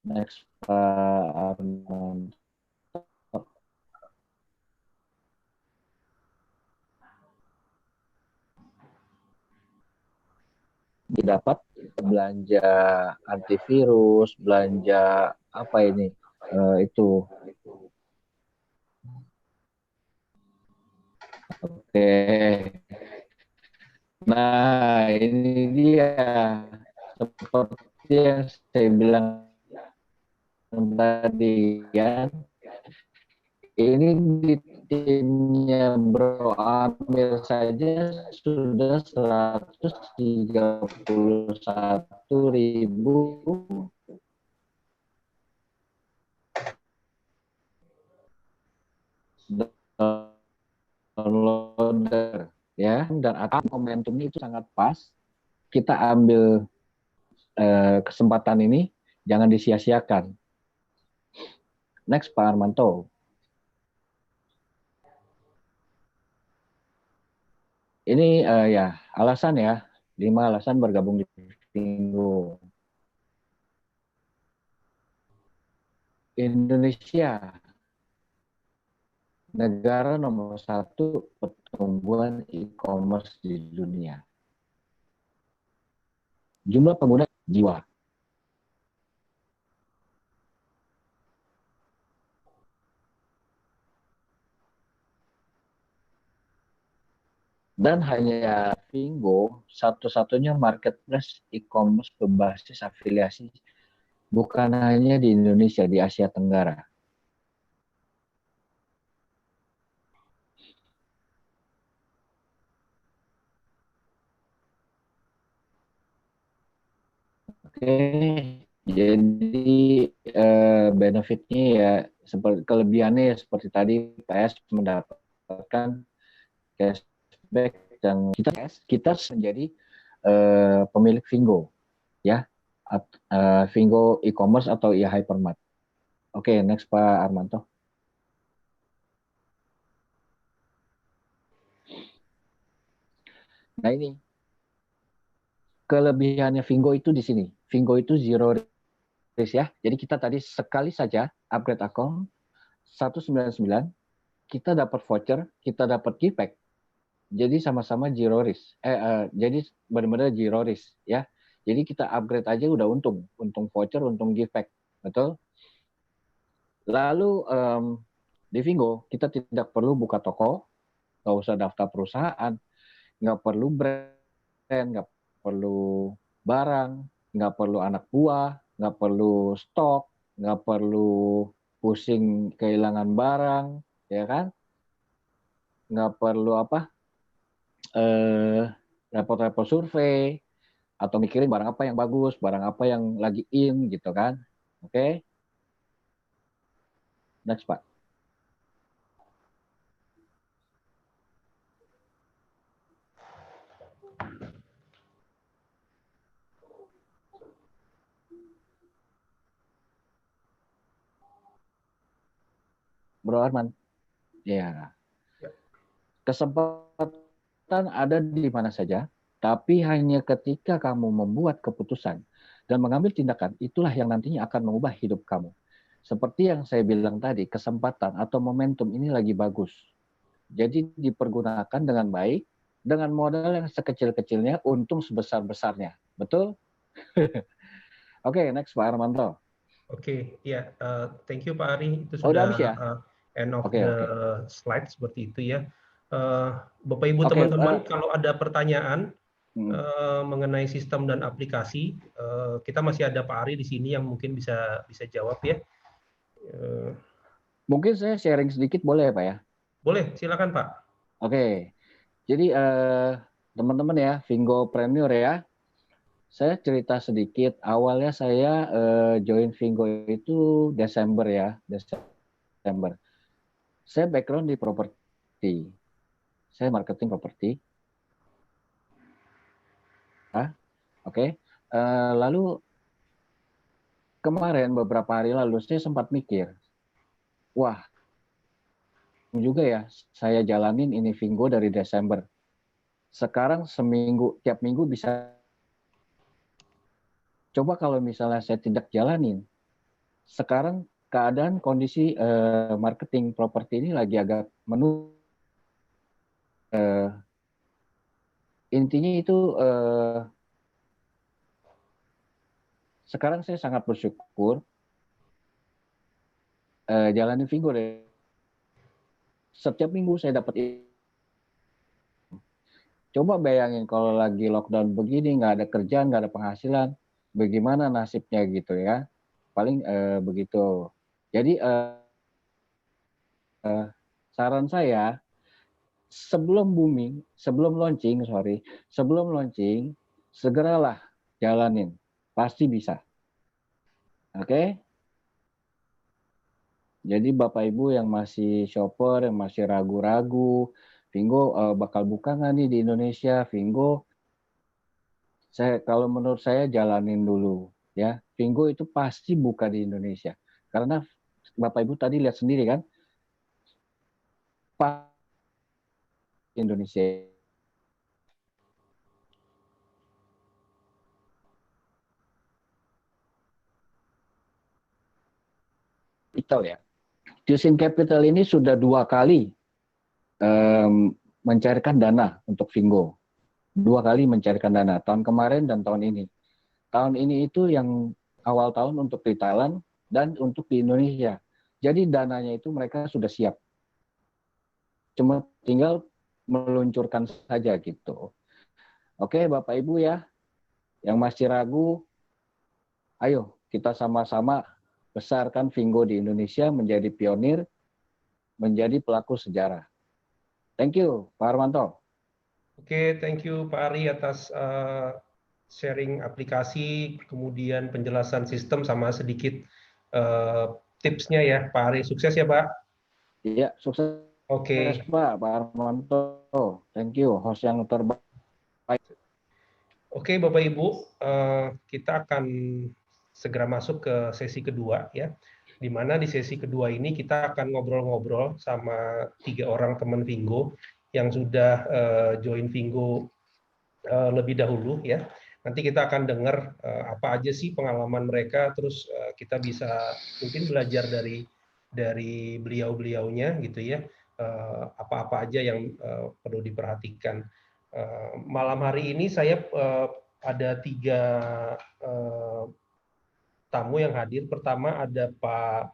Next, Pak Arman. Didapat belanja antivirus, belanja apa ini? Itu. Oke. Nah, ini dia seperti yang saya bilang tadi kan, ini di timnya Bro Amir saja sudah 131.000 downloader ya, dan atas momentumnya itu sangat pas. Kita ambil kesempatan ini, jangan disia-siakan. Next, Pak Armanto. Ini ya alasan ya, 5 alasan bergabung di Fingo. Indonesia, negara nomor 1 pertumbuhan e-commerce di dunia. Jumlah pengguna jiwa. Dan hanya Fingo satu-satunya marketplace e-commerce berbasis afiliasi, bukan hanya di Indonesia, di Asia Tenggara. Oke, jadi benefitnya ya, seperti kelebihannya ya, seperti tadi PS mendapatkan cashback dan kita menjadi pemilik Fingo ya, Fingo e-commerce atau e-hypermart. Oke, next Pak Armanto. Nah ini kelebihannya Fingo itu di sini. Fingo itu zero risk ya. Jadi kita tadi sekali saja upgrade account 199, kita dapat voucher, kita dapat giftback. Jadi sama-sama zero risk. Jadi benar-benar zero risk ya. Jadi kita upgrade aja udah untung voucher, untung giftback, betul? Lalu di Fingo kita tidak perlu buka toko, nggak usah daftar perusahaan, nggak perlu brand, nggak perlu barang, nggak perlu anak buah, nggak perlu stok, nggak perlu pusing kehilangan barang, ya kan? Nggak perlu repot-repot survei atau mikirin barang apa yang bagus, barang apa yang lagi in gitu kan? Oke? Next Pak. Bro Arman, ya. Kesempatan ada di mana saja, tapi hanya ketika kamu membuat keputusan dan mengambil tindakan, itulah yang nantinya akan mengubah hidup kamu. Seperti yang saya bilang tadi, kesempatan atau momentum ini lagi bagus. Jadi dipergunakan dengan baik, dengan modal yang sekecil-kecilnya, untung sebesar-besarnya. Betul? Oke, next Pak Armanto. Oke, ya, thank you Pak Ari. Itu Udah sudah habis ya? End of Oke. slide seperti itu ya. Bapak Ibu teman-teman, kalau ada pertanyaan mengenai sistem dan aplikasi, kita masih ada Pak Ari di sini yang mungkin bisa jawab ya. Mungkin saya sharing sedikit boleh ya Pak ya? Boleh, silakan Pak. Oke, jadi teman-teman ya, Vingopreneur ya, saya cerita sedikit. Awalnya saya join Vingo itu Desember ya, Desember. Saya background di properti, saya marketing properti. Oke. Lalu kemarin beberapa hari lalu saya sempat mikir, wah juga ya saya jalanin ini Vingo dari Desember. Sekarang seminggu, tiap minggu bisa. Coba kalau misalnya saya tidak jalanin, sekarang keadaan kondisi marketing properti ini lagi agak menurun. Intinya itu sekarang saya sangat bersyukur jalanin Vingo deh. Setiap minggu saya dapat. Coba bayangin kalau lagi lockdown begini, nggak ada kerjaan, nggak ada penghasilan, bagaimana nasibnya gitu ya. Paling begitu. Jadi saran saya, sebelum launching, segeralah jalanin. Pasti bisa. Oke? Jadi Bapak Ibu yang masih shopper, yang masih ragu-ragu, Vingo bakal buka nggak nih di Indonesia? Vingo, kalau menurut saya jalanin dulu ya. Vingo itu pasti buka di Indonesia. Karena Bapak Ibu tadi lihat sendiri kan, Indonesia capital ya. Justin Capital ini sudah 2 kali mencairkan dana untuk Vingo. 2 kali mencairkan dana, tahun kemarin dan tahun ini. Tahun ini itu yang awal tahun untuk di Thailand dan untuk di Indonesia. Jadi dananya itu mereka sudah siap. Cuma tinggal meluncurkan saja gitu. Oke Bapak Ibu ya, yang masih ragu, ayo kita sama-sama besarkan Vingo di Indonesia menjadi pionir, menjadi pelaku sejarah. Thank you, Pak Armanto. Oke, thank you Pak Ari atas sharing aplikasi, kemudian penjelasan sistem sama sedikit tipsnya ya Pak Ari. Sukses ya Pak. Iya, sukses Oke. Pak Armanto. Thank you, host yang terbaik. Oke Bapak Ibu, kita akan segera masuk ke sesi kedua ya. Di mana di sesi kedua ini kita akan ngobrol-ngobrol sama 3 orang teman Vingo yang sudah join Vingo lebih dahulu ya. Nanti kita akan dengar apa aja sih pengalaman mereka, terus kita bisa mungkin belajar dari beliau-beliaunya gitu ya. Apa-apa aja yang perlu diperhatikan. Malam hari ini saya ada 3 tamu yang hadir. Pertama ada Pak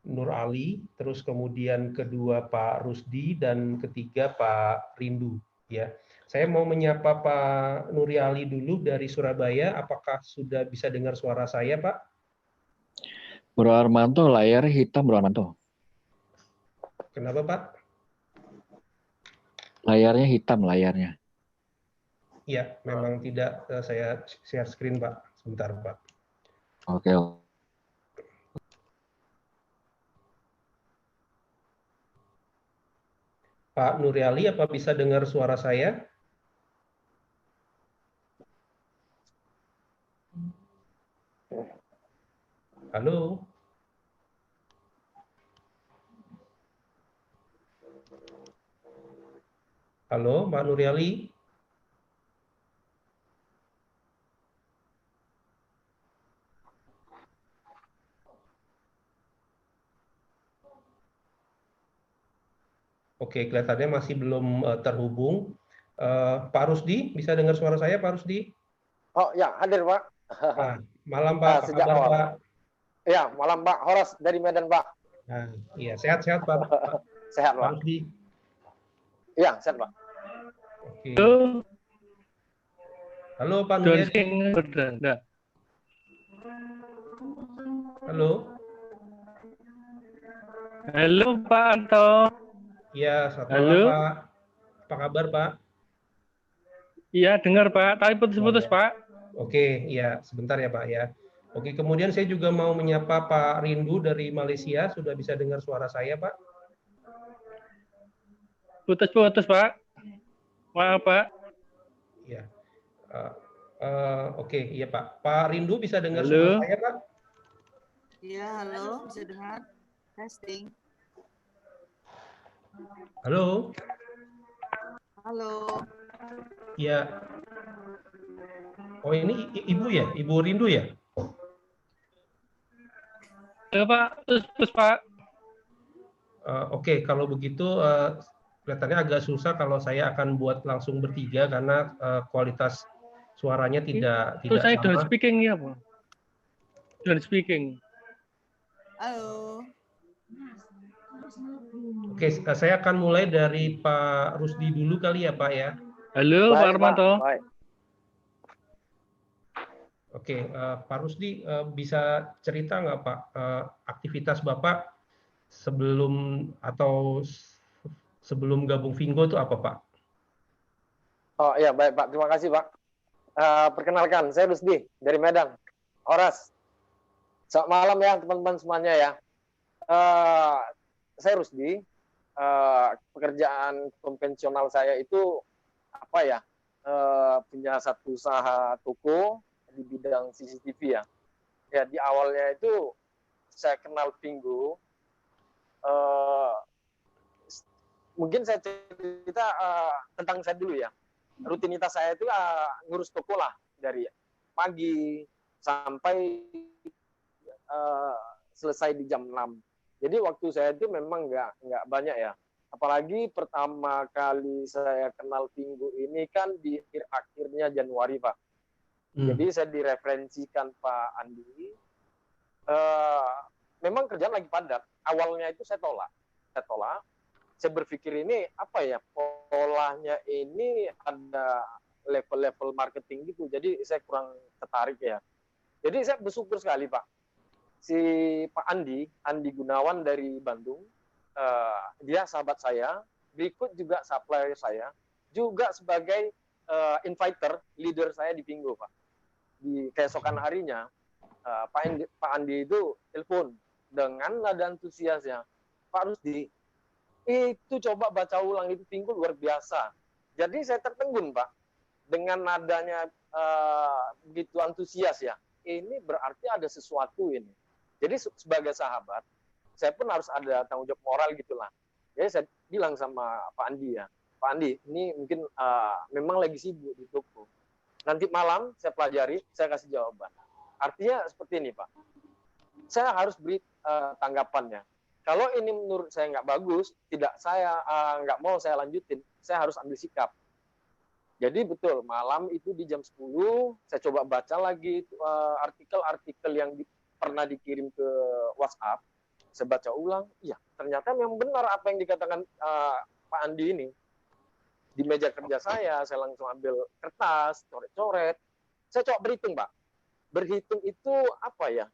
Nur Ali, terus kemudian kedua Pak Rusdi, dan ketiga Pak Rindu. Ya, saya mau menyapa Pak Nuri Ali dulu dari Surabaya. Apakah sudah bisa dengar suara saya, Pak? Bro Armanto, layar hitam Bro Armanto. Kenapa, Pak? Layarnya hitam, layarnya. Ya, memang tidak. Saya share screen, Pak. Sebentar, Pak. Oke. Pak Nuriali, apa bisa dengar suara saya? Halo? Halo, Pak Nuriali? Oke, kelihatannya masih belum terhubung. Pak Rusdi, bisa dengar suara saya, Pak Rusdi? Oh ya, hadir Pak. Malam Pak, apa Sejak kabar awal. Pak? Ya, malam Pak. Horas dari Medan Pak. Iya, sehat-sehat Pak. Sehat Pak Pak. Rusdi. Iya, sehat Pak. Oke. Halo Pak Nuriadi. Halo. Halo Pak Anto. Iya, selamat malam Pak. Apa kabar, Pak? Iya, dengar Pak. Tapi putus-putus Ya. Pak. Oke, ya sebentar ya Pak ya. Oke, kemudian saya juga mau menyapa Pak Rindu dari Malaysia. Sudah bisa dengar suara saya, Pak? Putus-putus Pak. Maaf Pak. Ya. Oke, iya Pak. Pak Rindu bisa dengar Halo. suara saya, Pak? Iya, halo, bisa dengar? Testing. Halo. Halo. Ya. Oh ini Ibu ya? Ibu Rindu ya? Halo Pak, putus-putus Pak. Oke, kalau begitu kelihatannya agak susah kalau saya akan buat langsung bertiga karena kualitas suaranya tidak Terus saya don't sama. speaking ya Pak. Don't speaking. Halo. Oke, saya akan mulai dari Pak Rusdi dulu kali ya Pak ya. Halo Pak Baik, Armanto. Baik. Oke, Pak Rusdi bisa cerita nggak Pak aktivitas Bapak sebelum atau sebelum gabung Vingo itu apa Pak? Oh iya, baik Pak. Terima kasih Pak. Perkenalkan, saya Rusdi dari Medan. Horas. Selamat malam ya teman-teman semuanya ya. Saya Rusdi. Pekerjaan konvensional saya itu apa ya? Punya satu usaha toko di bidang CCTV ya. Ya di awalnya itu saya kenal Vingo. Mungkin saya cerita tentang saya dulu ya. Rutinitas saya itu ngurus toko lah dari pagi sampai selesai di jam 6. Jadi waktu saya itu memang nggak banyak ya. Apalagi pertama kali saya kenal Vingo ini kan di akhirnya Januari Pak. Jadi saya direferensikan Pak Andi. Memang kerjaan lagi padat. Awalnya itu saya tolak. Saya berpikir ini apa ya, polanya ini ada level-level marketing gitu. Jadi saya kurang tertarik ya. Jadi saya bersyukur sekali Pak. Si Pak Andi Gunawan dari Bandung, dia sahabat saya, berikut juga supplier saya, juga sebagai inviter, leader saya di Vingo Pak. Di keesokan harinya, Pak Andi itu telepon dengan nada antusiasnya, Pak Rusdi, itu coba baca ulang itu Vingo luar biasa. Jadi saya tertegun Pak, dengan nadanya begitu antusias ya. Ini berarti ada sesuatu ini. Jadi sebagai sahabat, saya pun harus ada tanggung jawab moral gitulah. Jadi saya bilang sama Pak Andi ya, Pak Andi, ini mungkin memang lagi sibuk di toko. Nanti malam saya pelajari, saya kasih jawaban. Artinya seperti ini Pak, saya harus beri tanggapannya. Kalau ini menurut saya nggak bagus, nggak mau saya lanjutin, saya harus ambil sikap. Jadi betul, malam itu di jam 10, saya coba baca lagi artikel-artikel yang pernah dikirim ke WhatsApp. Saya baca ulang, iya ternyata memang benar apa yang dikatakan Pak Andi ini. Di meja kerja saya langsung ambil kertas, coret-coret. Saya coba berhitung Pak. Berhitung itu apa ya?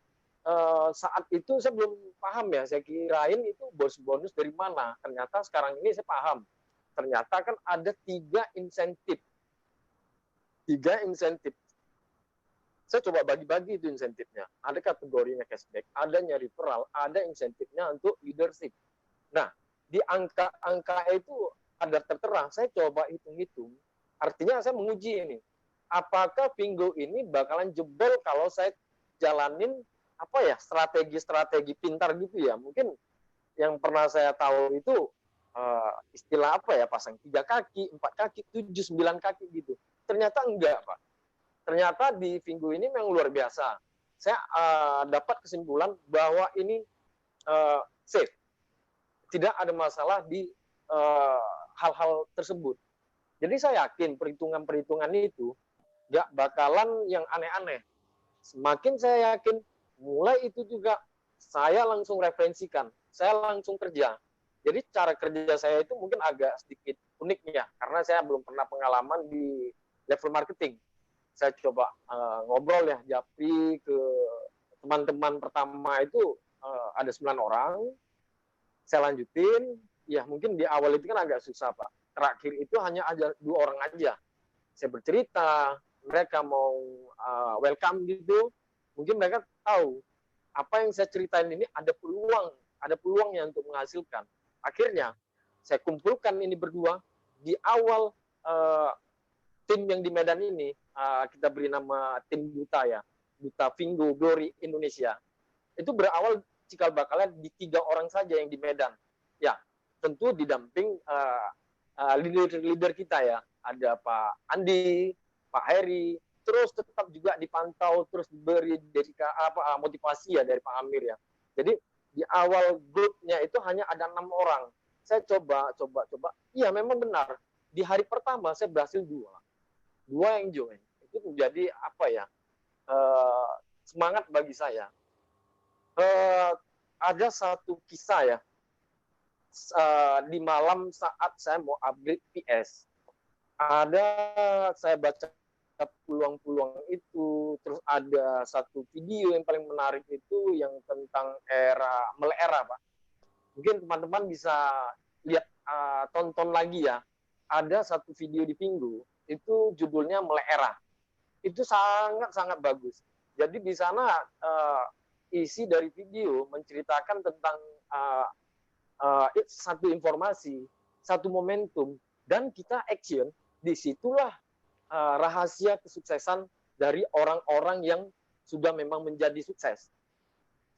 Saat itu saya belum paham ya, saya kirain itu bonus dari mana. Ternyata sekarang ini saya paham. Ternyata kan ada 3 insentif. 3 insentif. Saya coba bagi-bagi itu insentifnya. Ada kategorinya cashback, adanya referral, ada insentifnya untuk leadership. Nah, di angka-angka itu ada tertera. Saya coba hitung-hitung. Artinya saya menguji ini. Apakah Vingo ini bakalan jebol kalau saya jalanin apa ya, strategi pintar gitu ya. Mungkin yang pernah saya tahu itu istilah apa ya, pasang 3 kaki, 4 kaki, 7, 9 kaki gitu. Ternyata enggak Pak. Ternyata di Vingo ini memang luar biasa. Saya dapat kesimpulan bahwa ini safe. Tidak ada masalah di hal-hal tersebut. Jadi saya yakin perhitungan-perhitungan itu nggak bakalan yang aneh-aneh. Semakin saya yakin, mulai itu juga saya langsung referensikan, saya langsung kerja. Jadi cara kerja saya itu mungkin agak sedikit unik ya, karena saya belum pernah pengalaman di level marketing. Saya coba ngobrol ya, japri ke teman-teman pertama itu ada 9 orang. Saya lanjutin, ya mungkin di awal itu kan agak susah Pak. terakhir itu hanya ada 2 orang aja. Saya bercerita, mereka mau welcome gitu, mungkin mereka tahu apa yang saya ceritain ini ada peluangnya untuk menghasilkan. Akhirnya saya kumpulkan ini berdua di awal tim yang di Medan ini, kita beri nama tim Duta ya, Duta Vingo Glory Indonesia. Itu berawal cikal bakalnya di 3 orang saja yang di Medan. Ya, tentu didamping leader-leader kita ya, ada Pak Andi, Pak Heri, terus tetap juga dipantau, terus diberi motivasi ya dari Pak Amir ya. Jadi di awal grupnya itu hanya ada 6 orang. Saya coba. Iya memang benar. Di hari pertama saya berhasil 2 yang join. Itu menjadi semangat bagi saya. Ada satu kisah ya, di malam saat saya mau upgrade PS, saya baca peluang-peluang itu, terus ada satu video yang paling menarik itu yang tentang melek era Pak. Mungkin teman-teman bisa lihat, tonton lagi ya, ada satu video di Vingo, itu judulnya Melek Era. Itu sangat-sangat bagus. Jadi di sana isi dari video menceritakan tentang satu informasi, satu momentum, dan kita action. Disitulah rahasia kesuksesan dari orang-orang yang sudah memang menjadi sukses.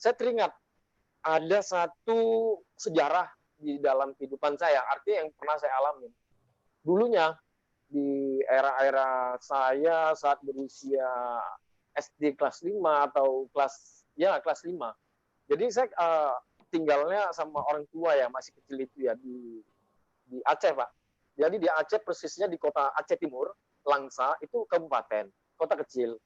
Saya teringat ada satu sejarah di dalam kehidupan saya, artinya yang pernah saya alami. Dulunya di era-era saya saat berusia SD kelas 5 atau kelas 5. Jadi saya tinggalnya sama orang tua ya, masih kecil itu ya, di Aceh Pak. Jadi di Aceh persisnya di kota Aceh Timur, Langsa, itu kabupaten, kota kecil.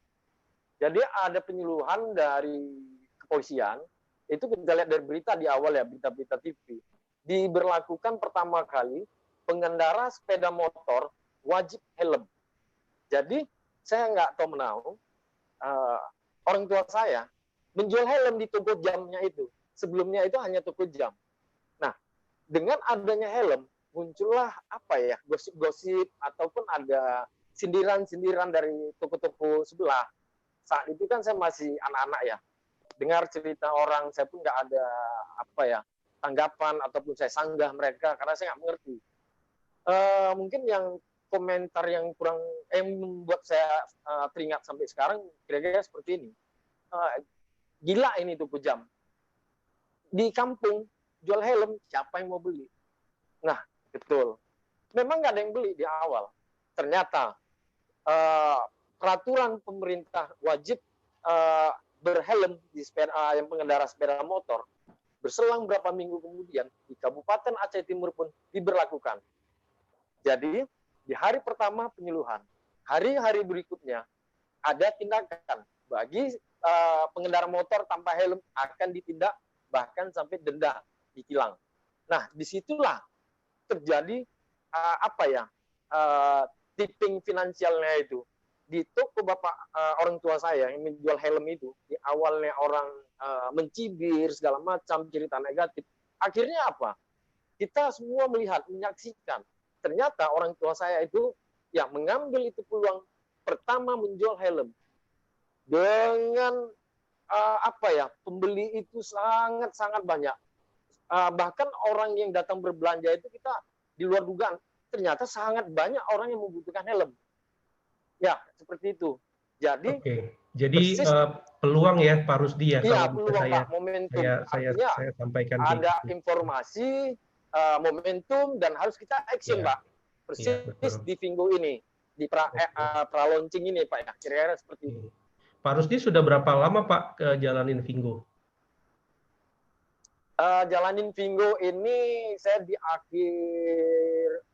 Jadi ada penyuluhan dari kepolisian, itu kita lihat dari berita di awal ya, berita-berita TV. Diberlakukan pertama kali pengendara sepeda motor wajib helm. Jadi saya nggak tahu menau, orang tua saya menjual helm di toko jamnya itu. Sebelumnya itu hanya toko jam. Nah, dengan adanya helm, muncullah gosip-gosip ataupun ada sindiran-sindiran dari toko-toko sebelah. Saat itu kan saya masih anak-anak ya. Dengar cerita orang, saya pun nggak ada tanggapan ataupun saya sanggah mereka karena saya nggak mengerti. Mungkin yang komentar yang kurang membuat saya teringat sampai sekarang kira-kira seperti ini. Gila ini toko jam. Di kampung jual helm, siapa yang mau beli? Nah, betul. Memang nggak ada yang beli di awal. Ternyata peraturan pemerintah wajib berhelm di sepeda yang pengendara sepeda motor. Berselang berapa minggu kemudian di Kabupaten Aceh Timur pun diberlakukan. Jadi di hari pertama penyuluhan, hari-hari berikutnya ada tindakan bagi pengendara motor tanpa helm akan ditindak bahkan sampai denda, ditilang. Nah, disitulah terjadi tipping finansialnya itu. Di toko orang tua saya yang menjual helm itu, di awalnya orang mencibir segala macam cerita negatif. Akhirnya apa? Kita semua melihat, menyaksikan. Ternyata orang tua saya itu ya mengambil itu peluang pertama menjual helm dengan pembeli itu sangat banyak. Bahkan orang yang datang berbelanja itu kita di luar dugaan. Ternyata sangat banyak orang yang membutuhkan helm. Ya, seperti itu. Jadi, Jadi peluang ya Pak Rusdi ya. Iya, peluang Pak, momentum. Saya sampaikan. Ada informasi, momentum, dan harus kita action Pak. Persis di Vingo ini, di pra-launching ini Pak ya. Kira-kira seperti itu. Pak Rusdi sudah berapa lama Pak jalanin Vingo? Jalanin Vingo ini saya di akhir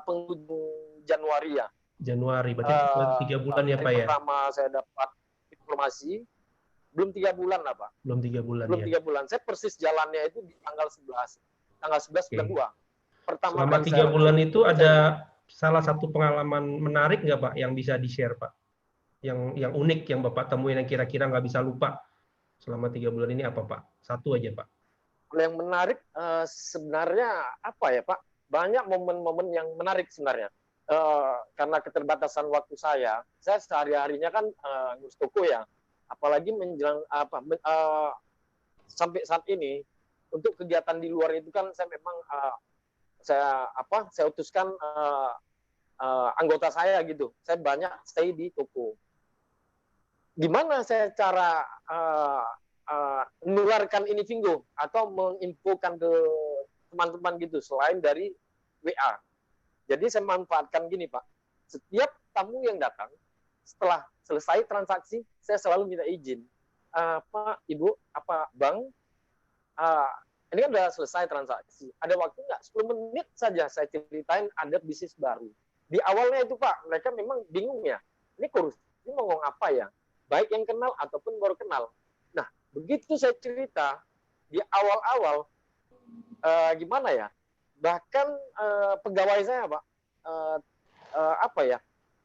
penghujung Januari ya. Januari, berarti 3 bulan ya Pak ya? Pertama saya dapat informasi, belum 3 bulan lah Pak. Belum 3 bulan belum 3 bulan. Saya persis jalannya itu di tanggal 11 bulan 2. Pertama selama 3 bulan itu ada salah satu pengalaman menarik nggak Pak yang bisa di-share Pak? Yang unik yang Bapak temuin yang kira-kira nggak bisa lupa selama 3 bulan ini apa Pak? Satu aja Pak. Kalau yang menarik sebenarnya apa ya Pak? banyak momen-momen yang menarik sebenarnya. Karena keterbatasan waktu saya sehari-harinya kan ngurus toko ya, apalagi menjelang sampai saat ini untuk kegiatan di luar itu kan saya memang saya utuskan anggota saya gitu, saya banyak stay di toko. Gimana saya cara menularkan ini Vinggo atau menginfokan ke teman-teman gitu selain dari WA. Jadi saya manfaatkan gini Pak, setiap tamu yang datang setelah selesai transaksi saya selalu minta izin, Pak, Ibu, Bang, ini kan udah selesai transaksi, ada waktu nggak 10 menit saja saya ceritain ada bisnis baru. Di awalnya itu Pak, mereka memang bingung ya, ini kurus, ini mau ngomong apa ya, baik yang kenal ataupun baru kenal. Nah, begitu saya cerita di awal-awal, gimana ya, bahkan pegawai saya Pak,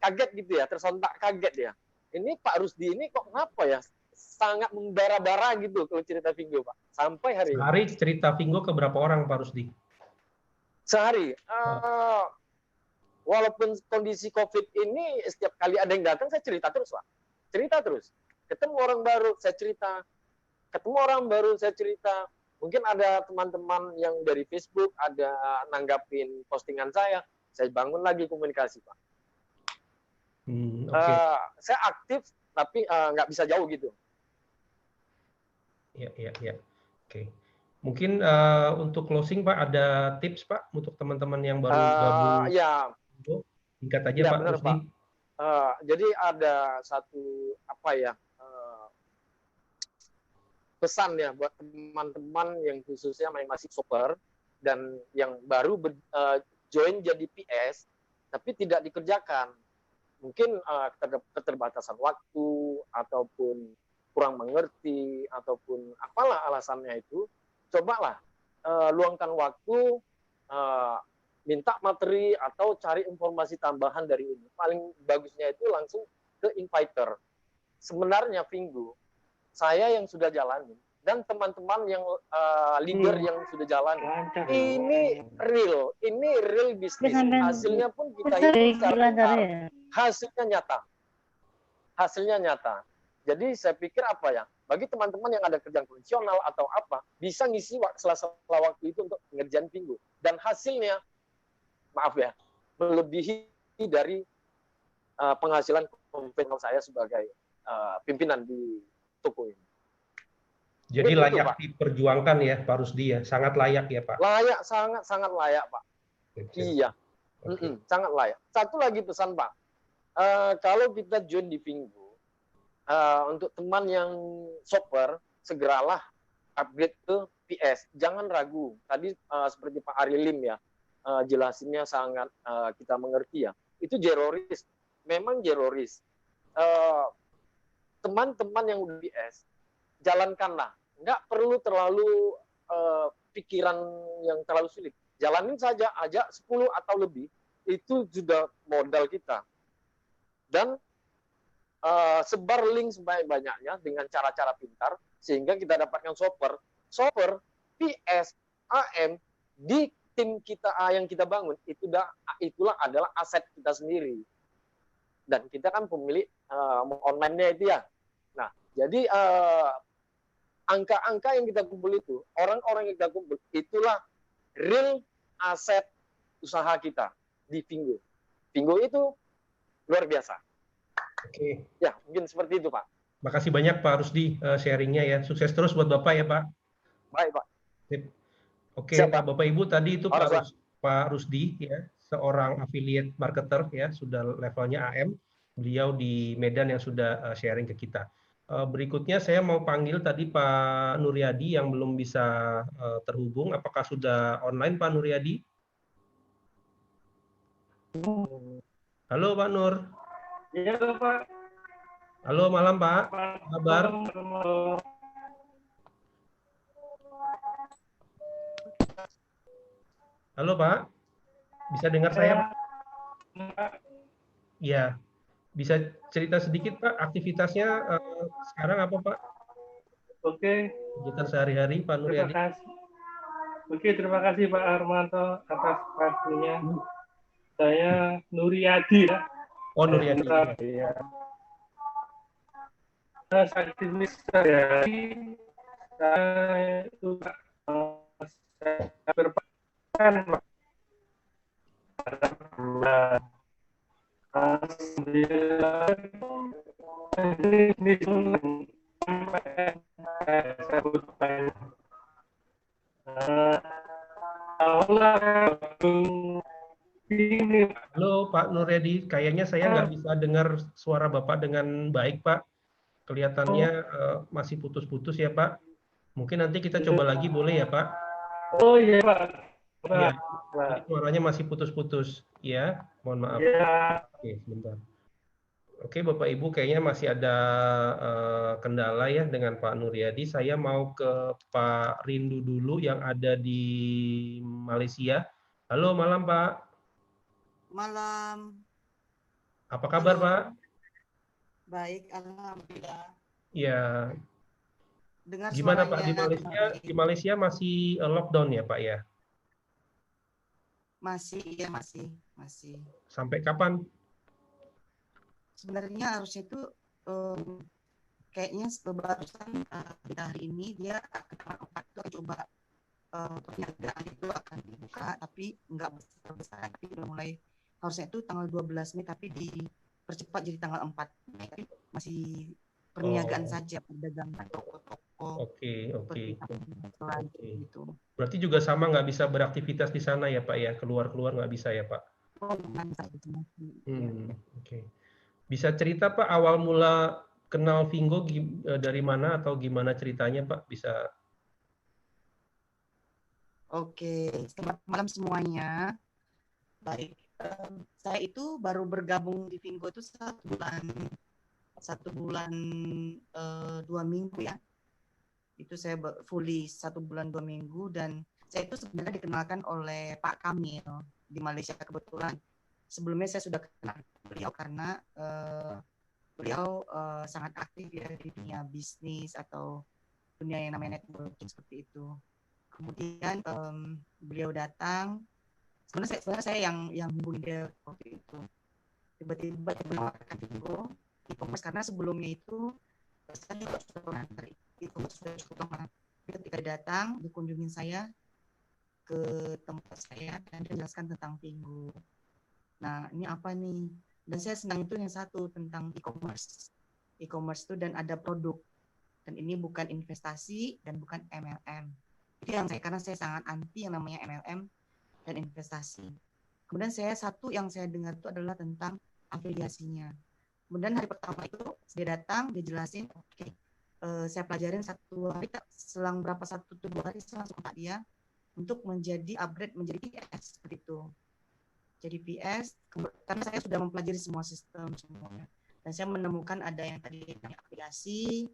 kaget gitu ya, tersontak kaget ya. Ini Pak Rusdi ini kok kenapa ya, sangat membara-bara gitu kalau cerita Vinggo Pak, sampai hari ini. Sehari cerita Vinggo ke berapa orang Pak Rusdi? Sehari, walaupun kondisi COVID ini setiap kali ada yang datang saya cerita terus Pak, cerita terus. Ketemu orang baru saya cerita, ketemu orang baru saya cerita. Mungkin ada teman-teman yang dari Facebook ada nanggapin postingan saya bangun lagi komunikasi Pak. Okay. Saya aktif tapi nggak bisa jauh gitu. Ya. Oke. Mungkin untuk closing Pak ada tips Pak untuk teman-teman yang baru gabung. Ya. Singkat aja Ya, Pak benar, Rusdi. Jadi ada satu pesan ya buat teman-teman yang khususnya masih shopper dan yang baru join jadi PS tapi tidak dikerjakan. Mungkin keterbatasan waktu ataupun kurang mengerti ataupun apalah alasannya itu, cobalah luangkan waktu, minta materi atau cari informasi tambahan dari ini. Paling bagusnya itu langsung ke inviter. Sebenarnya Vinggo, saya yang sudah jalanin dan teman-teman yang leader yang sudah jalanin, ini real bisnis. Hasilnya pun kita hitung secara besar. Hasilnya nyata. Jadi saya pikir bagi teman-teman yang ada kerjaan konvensional atau bisa ngisi sela-sela waktu itu untuk ngerjain Vinggo. Dan hasilnya, maaf ya, melebihi dari penghasilan konvensional saya sebagai pimpinan di toko ini. Jadi layak diperjuangkan ya Pak Rusdi ya, sangat layak ya Pak. Layak, sangat layak Pak. Iya, sangat layak. Satu lagi pesan Pak, kalau kita join di Vinggo, untuk teman yang shopper, segeralah upgrade ke PS. Jangan ragu. Tadi seperti Pak Ari Lim ya, jelasinnya sangat kita mengerti ya. Itu zeroris, memang zeroris. Teman-teman yang udah PS, jalankanlah. Nggak perlu terlalu pikiran yang terlalu sulit. Jalanin saja, aja 10 atau lebih, itu sudah modal kita. Dan sebar link sebanyak-banyaknya dengan cara-cara pintar, sehingga kita dapatkan shopper, PS, AM, di tim kita yang kita bangun, itulah adalah aset kita sendiri. Dan kita kan pemilik online-nya itu ya. Nah, jadi angka-angka yang kita kumpul itu, orang-orang yang kita kumpul, itulah real aset usaha kita di Vinggo. Vinggo itu luar biasa. Oke. Ya, mungkin seperti itu, Pak. Makasih banyak Pak Rusdi sharingnya ya. Sukses terus buat Bapak ya Pak. Baik, Pak. Oke, Bapak Ibu tadi itu Pak Rusdi ya, seorang affiliate marketer ya, sudah levelnya AM. Beliau di Medan yang sudah sharing ke kita. Berikutnya saya mau panggil tadi Pak Nuryadi yang belum bisa terhubung. Apakah sudah online Pak Nuryadi? Halo Pak Nur. Iya Pak. Halo malam Pak. Kabar? Halo Pak. Bisa dengar saya? Iya. Bisa cerita sedikit Pak, aktivitasnya sekarang apa Pak? Oke. Kegiatan sehari-hari Pak Nuryadi. Oke, terima kasih Pak Armanto atas waktunya. Saya Nuryadi ya. Oh, Nuryadi. Ya. Saya aktivis saya itu saya berperan pada bulan Halo Pak Nuryadi, kayaknya saya nggak bisa dengar suara Bapak dengan baik Pak. Kelihatannya masih putus-putus ya Pak. Mungkin nanti kita coba lagi boleh ya Pak? Oh iya Pak. Iya, suaranya masih putus-putus. Ya, mohon maaf. Ya. Oke, sebentar. Oke, Bapak Ibu, kayaknya masih ada kendala ya dengan Pak Nuryadi. Saya mau ke Pak Rindu dulu yang ada di Malaysia. Halo, malam Pak. Malam. Apa kabar Pak? Baik, alhamdulillah. Ya. Dengar Gimana Pak suaranya. di Malaysia masih lockdown ya Pak ya? Masih, ya masih. Sampai kapan? Sebenarnya harusnya itu kayaknya barusan hari ini dia akan coba perniagaan itu akan dibuka, tapi nggak besar-besar, tapi udah mulai harusnya itu tanggal 12 Mei, tapi dipercepat jadi tanggal 4 Mei, tapi masih perniagaan saja, perdagangan toko-toko. Oke. Gitu. Berarti juga sama nggak bisa beraktivitas di sana ya Pak ya? Keluar-keluar nggak bisa ya Pak? Oke. Bisa cerita Pak awal mula kenal Vingo dari mana atau gimana ceritanya Pak? Bisa? Oke, selamat malam semuanya. Baik, saya itu baru bergabung di Vingo itu 1 bulan 2 minggu ya. Itu saya fully 1 bulan 2 minggu, dan saya itu sebenarnya dikenalkan oleh Pak Kamil di Malaysia kebetulan. Sebelumnya saya sudah kenal beliau karena beliau sangat aktif ya di dunia bisnis atau dunia yang namanya networking seperti itu. Kemudian beliau datang, sebenarnya saya yang hubungi dia waktu itu. Tiba-tiba menawarkan Vingo e-commerce, karena sebelumnya itu saya juga sudah pernah dari e-commerce, sudah cukup lama. Ketika datang dikunjungin saya ke tempat saya dan menjelaskan tentang Vingo. Nah, ini apa nih? Dan saya senang itu yang satu tentang e-commerce. E-commerce itu dan ada produk. Dan ini bukan investasi dan bukan MLM. Itu yang karena saya sangat anti yang namanya MLM dan investasi. Kemudian satu yang saya dengar itu adalah tentang afiliasinya. Kemudian hari pertama itu dia datang, dia jelasin, oke, saya pelajarin 1 hari, selang berapa 1-2 hari saya langsung kontak dia untuk menjadi upgrade menjadi PS seperti itu. Jadi PS, karena saya sudah mempelajari semua sistem semuanya, dan saya menemukan ada yang tadi afiliasi,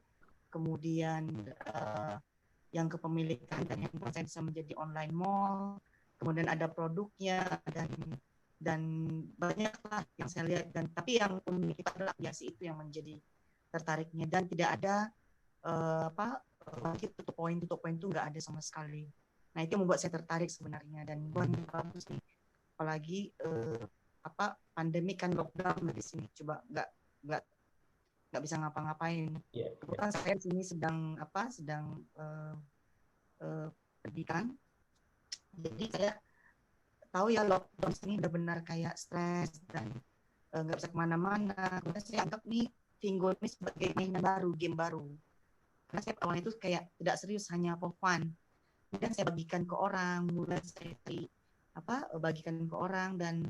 kemudian yang kepemilikan, dan yang saya bisa menjadi online mall, kemudian ada produknya dan banyaklah yang saya lihat, dan tapi yang unik itu adalah afiliasi itu yang menjadi tertariknya, dan tidak ada tutup poin itu nggak ada sama sekali. Nah, itu yang membuat saya tertarik sebenarnya, dan bagus nih. Apalagi pandemi kan, lockdown di sini, coba nggak bisa ngapa-ngapain. Kebetulan saya di sini sedang pendidikan, jadi saya tahu ya lockdown sini benar-benar kayak stres dan nggak bisa kemana-mana. Kemudian saya anggap nih Vingo ini sebagai mainan baru, game baru. Karena saya awalnya itu kayak tidak serius, hanya for fun. Kemudian saya bagikan ke orang, mulai saya bagikan ke orang, dan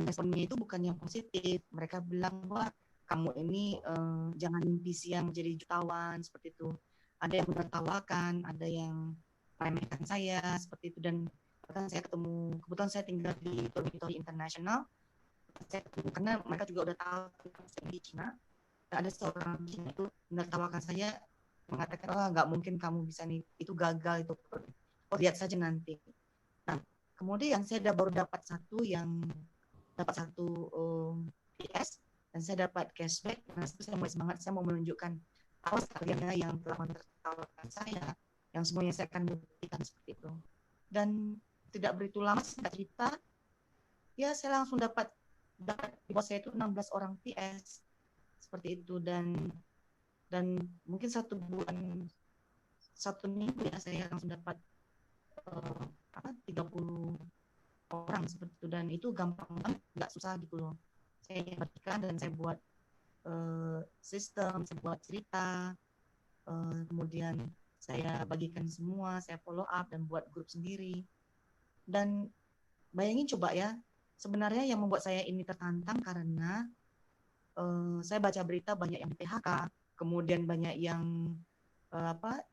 responnya itu bukan yang positif. Mereka bilang, wah kamu ini jangan mimpi siang menjadi jutawan, seperti itu. Ada yang menertawakan, ada yang meremehkan saya seperti itu, dan bahkan saya ketemu, kebetulan saya tinggal di dormitory internasional, saya ketemu karena mereka juga udah tahu saya di Cina. Ada seorang Cina itu menertawakan saya, mengatakan, oh nggak mungkin kamu bisa nih, itu gagal, itu lihat saja nanti. Nah, kemudian saya baru dapat satu PS, dan saya dapat cashback. Nah, saya mulai semangat, saya mau menunjukkan awas kalian yang telah menertawakan saya, yang semuanya saya akan buktikan seperti itu. dan tidak begitu lama singkat cerita ya saya langsung dapat di bawah saya itu 16 orang PS seperti itu, dan mungkin 1 bulan 1 minggu ya saya langsung dapat 30 orang seperti itu, dan itu gampang banget, nggak susah gitu loh. Saya bagikan dan saya buat sistem, saya buat cerita, kemudian saya bagikan semua, saya follow up dan buat grup sendiri. Dan bayangin coba ya, sebenarnya yang membuat saya ini tertantang karena saya baca berita banyak yang PHK, kemudian banyak yang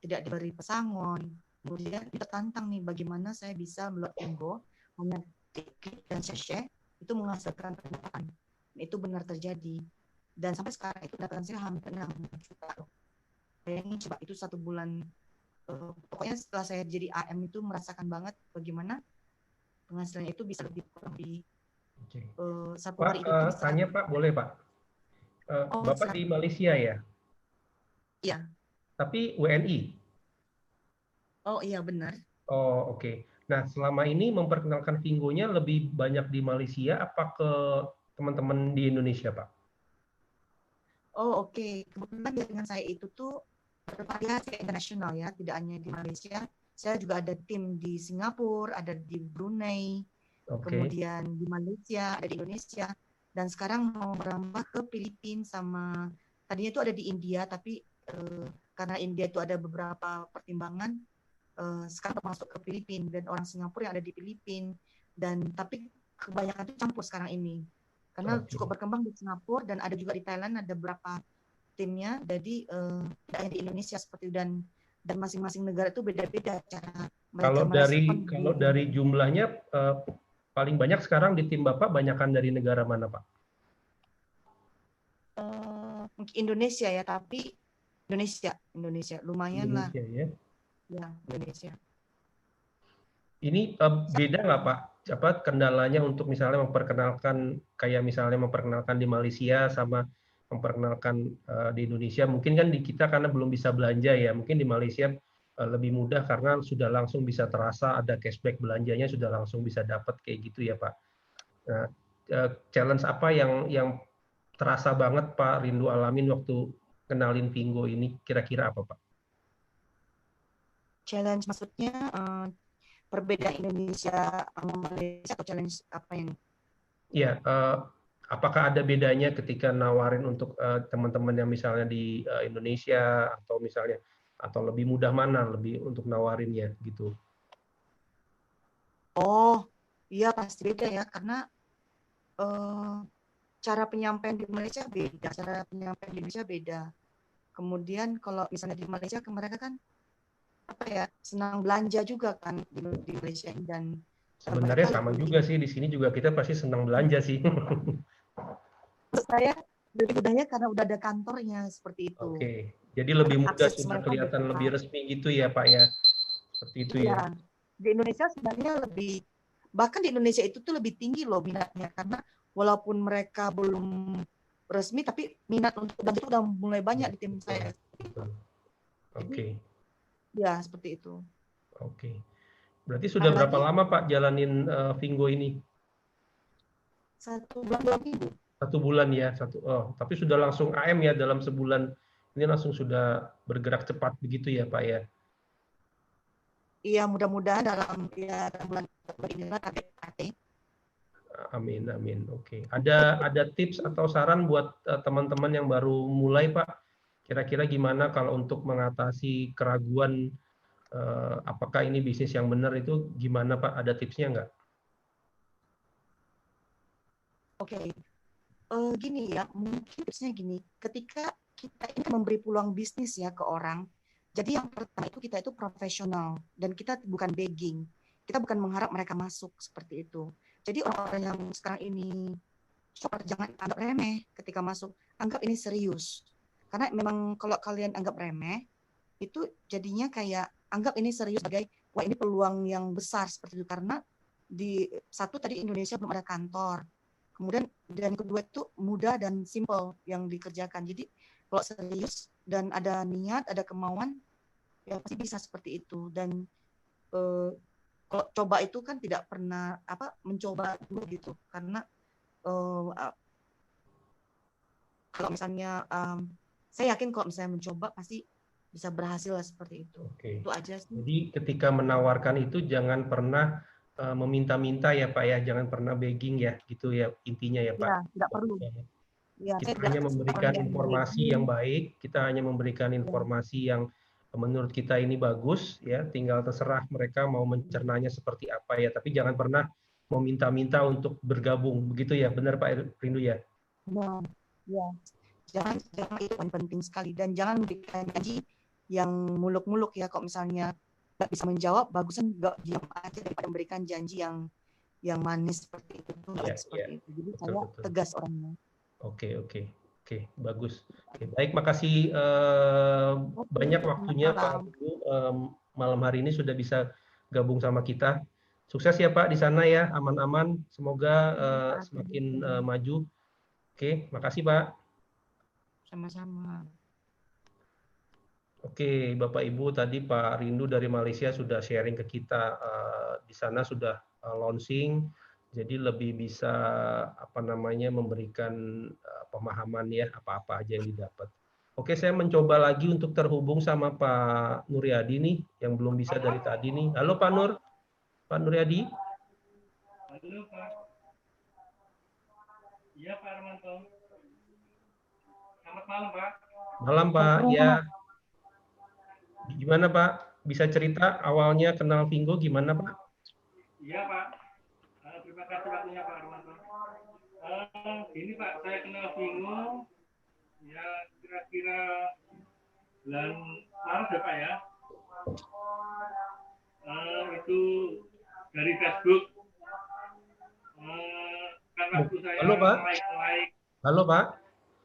tidak diberi pesangon, kemudian tertantang nih bagaimana saya bisa meload Fingo hanya klik dan share itu menghasilkan pendapatan. Itu benar terjadi, dan sampai sekarang itu pendapatan saya hampir 6 juta loh. Bayangin coba, itu 1 bulan. Pokoknya setelah saya jadi AM itu merasakan banget bagaimana penghasilannya itu bisa lebih kurang di satu hari itu bisa. Tanya Pak, boleh Pak? Bapak di Malaysia ya? Iya. Tapi WNI? Oh iya benar. Oh oke. Nah selama ini memperkenalkan Fingo-nya lebih banyak di Malaysia apa ke teman-teman di Indonesia Pak? Oh oke. Kebetulan dengan saya itu tuh bervariasi internasional ya, tidak hanya di Malaysia. Saya juga ada tim di Singapura, ada di Brunei, kemudian di Malaysia, ada di Indonesia, dan sekarang mau merambah ke Filipina sama tadinya itu ada di India, tapi karena India itu ada beberapa pertimbangan, sekarang masuk ke Filipina, dan orang Singapura yang ada di Filipina, dan tapi kebanyakan itu campur sekarang ini karena cukup berkembang di Singapura, dan ada juga di Thailand, ada beberapa timnya, jadi tidak hanya di Indonesia seperti itu, dan masing-masing negara itu beda-beda cara mereka. Kalau dari jumlahnya paling banyak sekarang di tim Bapak banyakan dari negara mana Pak? Indonesia ya, tapi Indonesia lumayan lah. Ya. Ya, Indonesia. Ini beda nggak Pak? Kendalanya untuk misalnya memperkenalkan di Malaysia sama memperkenalkan di Indonesia? Mungkin kan di kita karena belum bisa belanja ya, mungkin di Malaysia lebih mudah karena sudah langsung bisa terasa ada cashback belanjanya, sudah langsung bisa dapat kayak gitu ya Pak. Nah, challenge apa yang terasa banget Pak Rindu alamin waktu kenalin Fingo ini, kira-kira apa Pak? Challenge maksudnya perbedaan Indonesia sama Malaysia atau challenge apa ini? Ya, apakah ada bedanya ketika nawarin untuk teman-teman yang misalnya di Indonesia atau lebih mudah mana lebih untuk nawarinnya gitu? Oh, iya pasti beda ya, karena cara penyampaian di Malaysia beda, cara penyampaian di Indonesia beda. Kemudian kalau misalnya di Malaysia mereka kan senang belanja juga kan di Malaysia, dan sebenarnya sama juga sih, di sini juga kita pasti senang belanja sih. Menurut saya lebih mudahnya karena udah ada kantornya seperti itu. Oke, jadi lebih mudah, sudah kelihatan lebih resmi gitu ya Pak ya, seperti itu ya. Di Indonesia sebenarnya bahkan di Indonesia itu tuh lebih tinggi loh minatnya, karena walaupun mereka belum resmi tapi minat untuk belanja itu udah mulai banyak di tim saya. Oke. Ya, seperti itu. Oke. Berarti sudah berapa lama Pak jalanin Fingo ini? 1 bulan 2 minggu. 1 bulan ya, tapi sudah langsung AM ya dalam sebulan ini langsung sudah bergerak cepat begitu ya Pak ya? Iya, mudah-mudahan dalam bulan ini target. Amin. Oke. Ada tips atau saran buat teman-teman yang baru mulai Pak? Kira-kira gimana kalau untuk mengatasi keraguan apakah ini bisnis yang benar, itu gimana Pak? Ada tipsnya nggak? Oke. Gini ya, mungkin tipsnya gini. Ketika kita ini memberi peluang bisnis ya ke orang, jadi yang pertama itu kita itu profesional, dan kita bukan begging. Kita bukan mengharap mereka masuk seperti itu. Jadi orang-orang yang sekarang ini jangan anggap remeh ketika masuk, anggap ini serius. Karena memang kalau kalian anggap remeh, itu jadinya kayak anggap ini serius sebagai wah ini peluang yang besar seperti itu, karena di satu tadi Indonesia belum ada kantor, kemudian dan kedua itu mudah dan simple yang dikerjakan. Jadi kalau serius dan ada niat, ada kemauan, ya pasti bisa seperti itu. Dan kalau coba itu kan tidak pernah mencoba dulu gitu, karena kalau misalnya saya yakin kalau misalnya mencoba pasti bisa berhasil lah seperti itu. Oke. Itu aja sih. Jadi ketika menawarkan itu jangan pernah meminta-minta ya Pak ya, jangan pernah begging ya, gitu ya intinya ya Pak. Ya, tidak perlu. Ya, Kita saya hanya memberikan informasi yang baik, kita hanya memberikan informasi yang menurut kita ini bagus ya, tinggal terserah mereka mau mencernanya seperti apa ya, tapi jangan pernah meminta-minta untuk bergabung, begitu ya, benar Pak Rindu ya? Nah, ya, jangan itu penting sekali, dan jangan memberikan janji yang muluk-muluk ya. Kalau misalnya nggak bisa menjawab, bagusan nggak diam aja daripada memberikan janji yang manis seperti itu. Seperti itu. Jadi betul, saya betul. tegas orangnya. Oke, bagus. Oke, baik, makasih banyak waktunya Pak Ibu. Malam hari ini sudah bisa gabung sama kita. Sukses ya Pak di sana ya, aman-aman. Semoga semakin maju. Oke, makasih Pak. Sama-sama. Oke, Bapak Ibu, tadi Pak Rindu dari Malaysia sudah sharing ke kita. Di sana sudah launching. Jadi lebih bisa memberikan pemahaman ya apa-apa aja yang didapat. Oke, saya mencoba lagi untuk terhubung sama Pak Nuryadi nih yang belum bisa dari tadi nih. Halo Pak Nur, Pak Nuryadi. Halo Pak. Iya Pak Armanto. Selamat malam Pak. Malam Pak. Ya. Gimana Pak? Bisa cerita awalnya kenal Vingo gimana Pak? Iya Pak. Terima kasih waktunya Pak Armanto. Ini Pak, saya kenal Vingo ya kira-kira bulan Maret ya Pak ya. Itu dari Facebook. Kan waktu saya Halo Pak. like. Halo Pak.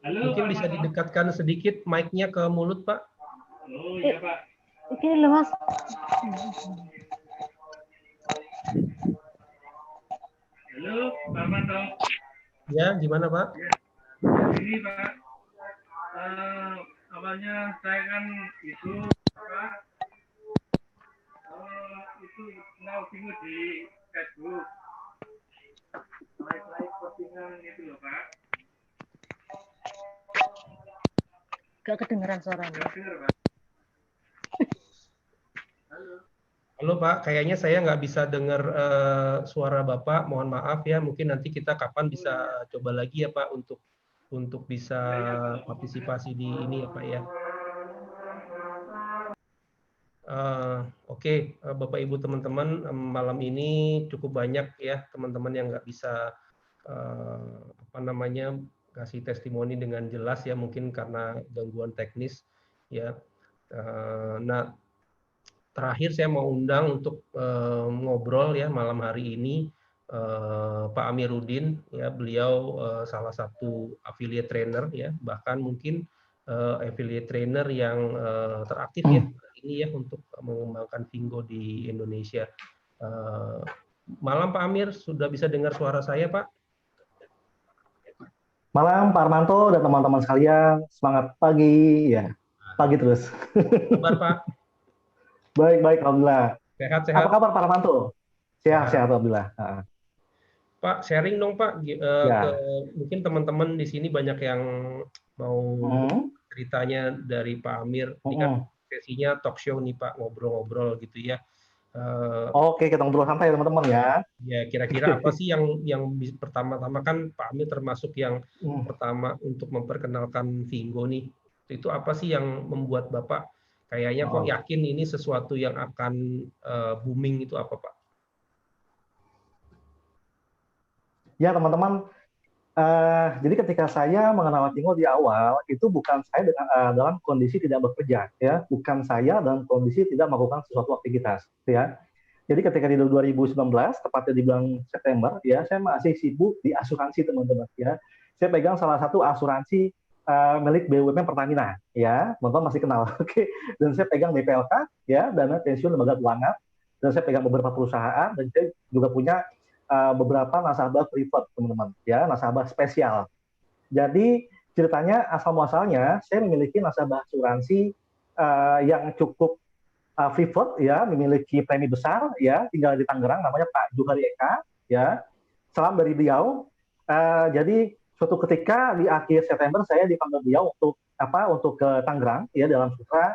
Halo, mungkin Pak bisa Armanto. didekatkan sedikit mic-nya ke mulut Pak. Oh iya Pak. Oke, lemas. Halo Pak Armanto. Ya, gimana Pak? Ini Pak, awalnya saya kan itu Pak, itu kenal Vingo di Facebook, like postingan itu loh Pak. Gak kedengeran suaranya. Dengar Pak. Halo Pak, kayaknya saya nggak bisa dengar suara Bapak. Mohon maaf ya, mungkin nanti kita kapan bisa coba lagi ya Pak untuk bisa partisipasi di ini ya Pak ya. Oke, Bapak Ibu teman-teman, malam ini cukup banyak ya teman-teman yang nggak bisa kasih testimoni dengan jelas ya, mungkin karena gangguan teknis ya. Nah, terakhir saya mau undang untuk ngobrol ya malam hari ini Pak Amiruddin ya, beliau salah satu affiliate trainer ya, bahkan mungkin affiliate trainer yang teraktif ya ini ya untuk mengembangkan Vingo di Indonesia. Malam Pak Amir, sudah bisa dengar suara saya Pak? Malam Pak Armanto dan teman-teman sekalian, semangat pagi ya, pagi terus. Kabar Pak? Baik, alhamdulillah. Sehat. Apa kabar Pak Armanto? Sehat, alhamdulillah. Pak, sharing dong Pak. Mungkin teman-teman di sini banyak yang mau ceritanya dari Pak Amir. Ini kan sesinya talk show nih Pak, ngobrol-ngobrol gitu ya. Oke, kita ngobrol santai teman-teman ya. Ya, kira-kira apa sih yang pertama-tama kan Pak Amir termasuk yang pertama untuk memperkenalkan Vingo nih. Itu apa sih yang membuat Bapak kayaknya kok yakin ini sesuatu yang akan booming, itu apa Pak? Ya teman-teman, jadi ketika saya mengenal Vingo di awal, itu bukan saya dalam kondisi tidak bekerja, ya, bukan saya dalam kondisi tidak melakukan sesuatu aktivitas, ya. Jadi ketika di 2019, tepatnya di bulan September, ya, saya masih sibuk di asuransi teman-teman, ya. Saya pegang salah satu asuransi milik BUMN Pertamina, ya, teman-teman masih kenal, oke. Dan saya pegang BPLK, ya, dana pensiun lembaga keuangan, dan saya pegang beberapa perusahaan, dan saya juga punya beberapa nasabah preferred, teman-teman, ya, nasabah spesial. Jadi ceritanya asal muasalnya saya memiliki nasabah asuransi yang cukup Freeport ya, memiliki premi besar ya, tinggal di Tangerang, namanya Pak Juhari Eka ya. Salam dari beliau. Jadi suatu ketika di akhir September saya dipanggil beliau untuk ke Tangerang ya, dalam sutra.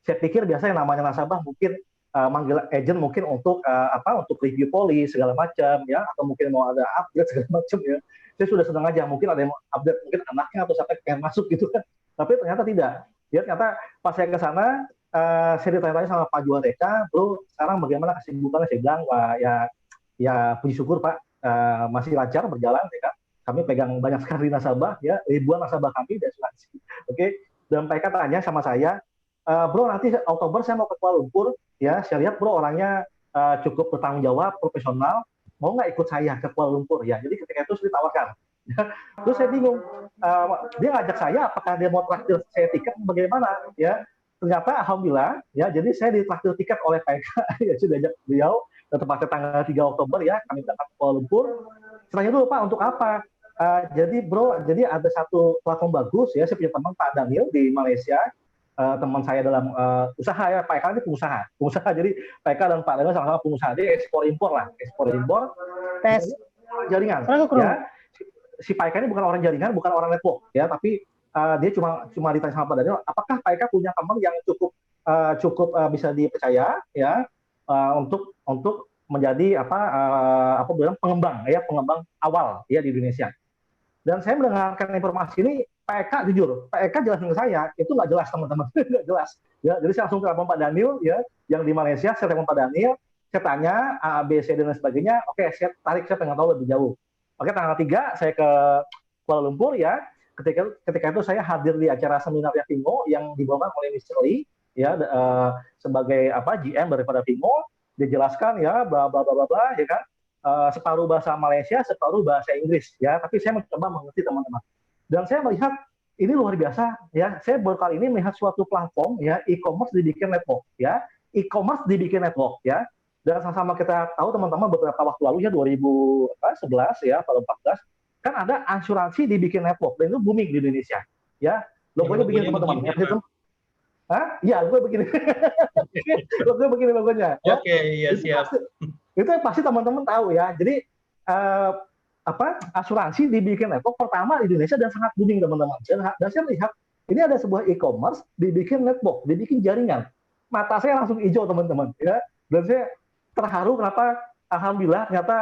Saya pikir biasa yang namanya nasabah mungkin manggil agent mungkin untuk untuk review polis segala macam ya, atau mungkin mau ada upgrade segala macam ya. Saya sudah senang aja, mungkin ada yang mau upgrade mungkin anaknya atau sampai pengen masuk gitu kan. Tapi ternyata tidak. Ya ternyata pas saya ke sana saya ditanya-tanya sama Pak Juareka, bro sekarang bagaimana kesibukannya? Saya bilang, wah ya puji syukur Pak, masih lancar berjalan ya kan. Kami pegang banyak sekali nasabah ya, ribuan nasabah kami di asuransi. Oke. Dan mereka tanya sama saya, bro nanti Oktober saya mau ke Kuala Lumpur ya, saya lihat bro orangnya cukup bertanggung jawab, profesional, mau nggak ikut saya ke Kuala Lumpur ya. Jadi ketika itu saya ditawarkan. Terus saya bingung, dia ngajak saya apakah dia mau traktir saya tiket bagaimana ya. Ternyata alhamdulillah ya, jadi saya ditraktir tiket oleh Pak Eka ya, sudah ajak beliau tepatnya tanggal 3 Oktober ya, kami berangkat ke Kuala Lumpur. Setelahnya dulu Pak, untuk apa? Jadi bro, jadi ada satu platform bagus ya, saya punya teman Pak Daniel di Malaysia, teman saya dalam usaha ya, Pak Eka ini pengusaha, jadi Pak Eka dan Pak Daniel sama-sama pengusaha, dia ekspor impor tes jaringan ya. Si Pak Eka ini bukan orang jaringan, bukan orang network ya, tapi dia cuma ditanya sama Pak Daniel, apakah Pak Eka punya teman yang cukup bisa dipercaya ya, untuk menjadi pengembang awal ya di Indonesia. Dan saya mendengarkan informasi ini, Pak Eka jujur, Pak Eka jelasin ke saya itu nggak jelas teman-teman, nggak jelas ya. Jadi saya langsung telepon Pak Daniel ya, yang di Malaysia. Saya telepon Pak Daniel, saya tanya A, B, C dan lain sebagainya. Oke, saya pengen tahu lebih jauh. Oke, tanggal 3 saya ke Kuala Lumpur ya. Ketika itu saya hadir di acara seminarnya Vingo yang dibawakan oleh Mr. Lee ya, sebagai GM daripada Vingo. Dia jelaskan ya bla bla bla bla ya kan, separuh bahasa Malaysia, separuh bahasa Inggris ya, tapi saya mencoba mengerti teman-teman. Dan saya melihat ini luar biasa ya. Saya baru kali ini melihat suatu platform ya, e-commerce dibikin network ya. Dan sama-sama kita tahu teman-teman, beberapa waktu lalu ya 2011 ya atau 14 kan ada asuransi dibikin network, dan itu booming di Indonesia ya. Logonya bikin teman-teman ya. Iya, logo begini. Logo begini logonya. Oke, iya siap. Itu pasti teman-teman tahu ya. Jadi asuransi dibikin network pertama di Indonesia dan sangat booming teman-teman. Dan saya melihat ini ada sebuah e-commerce dibikin network, dibikin jaringan. Mata saya langsung hijau teman-teman ya. Dan saya terharu kenapa, alhamdulillah ternyata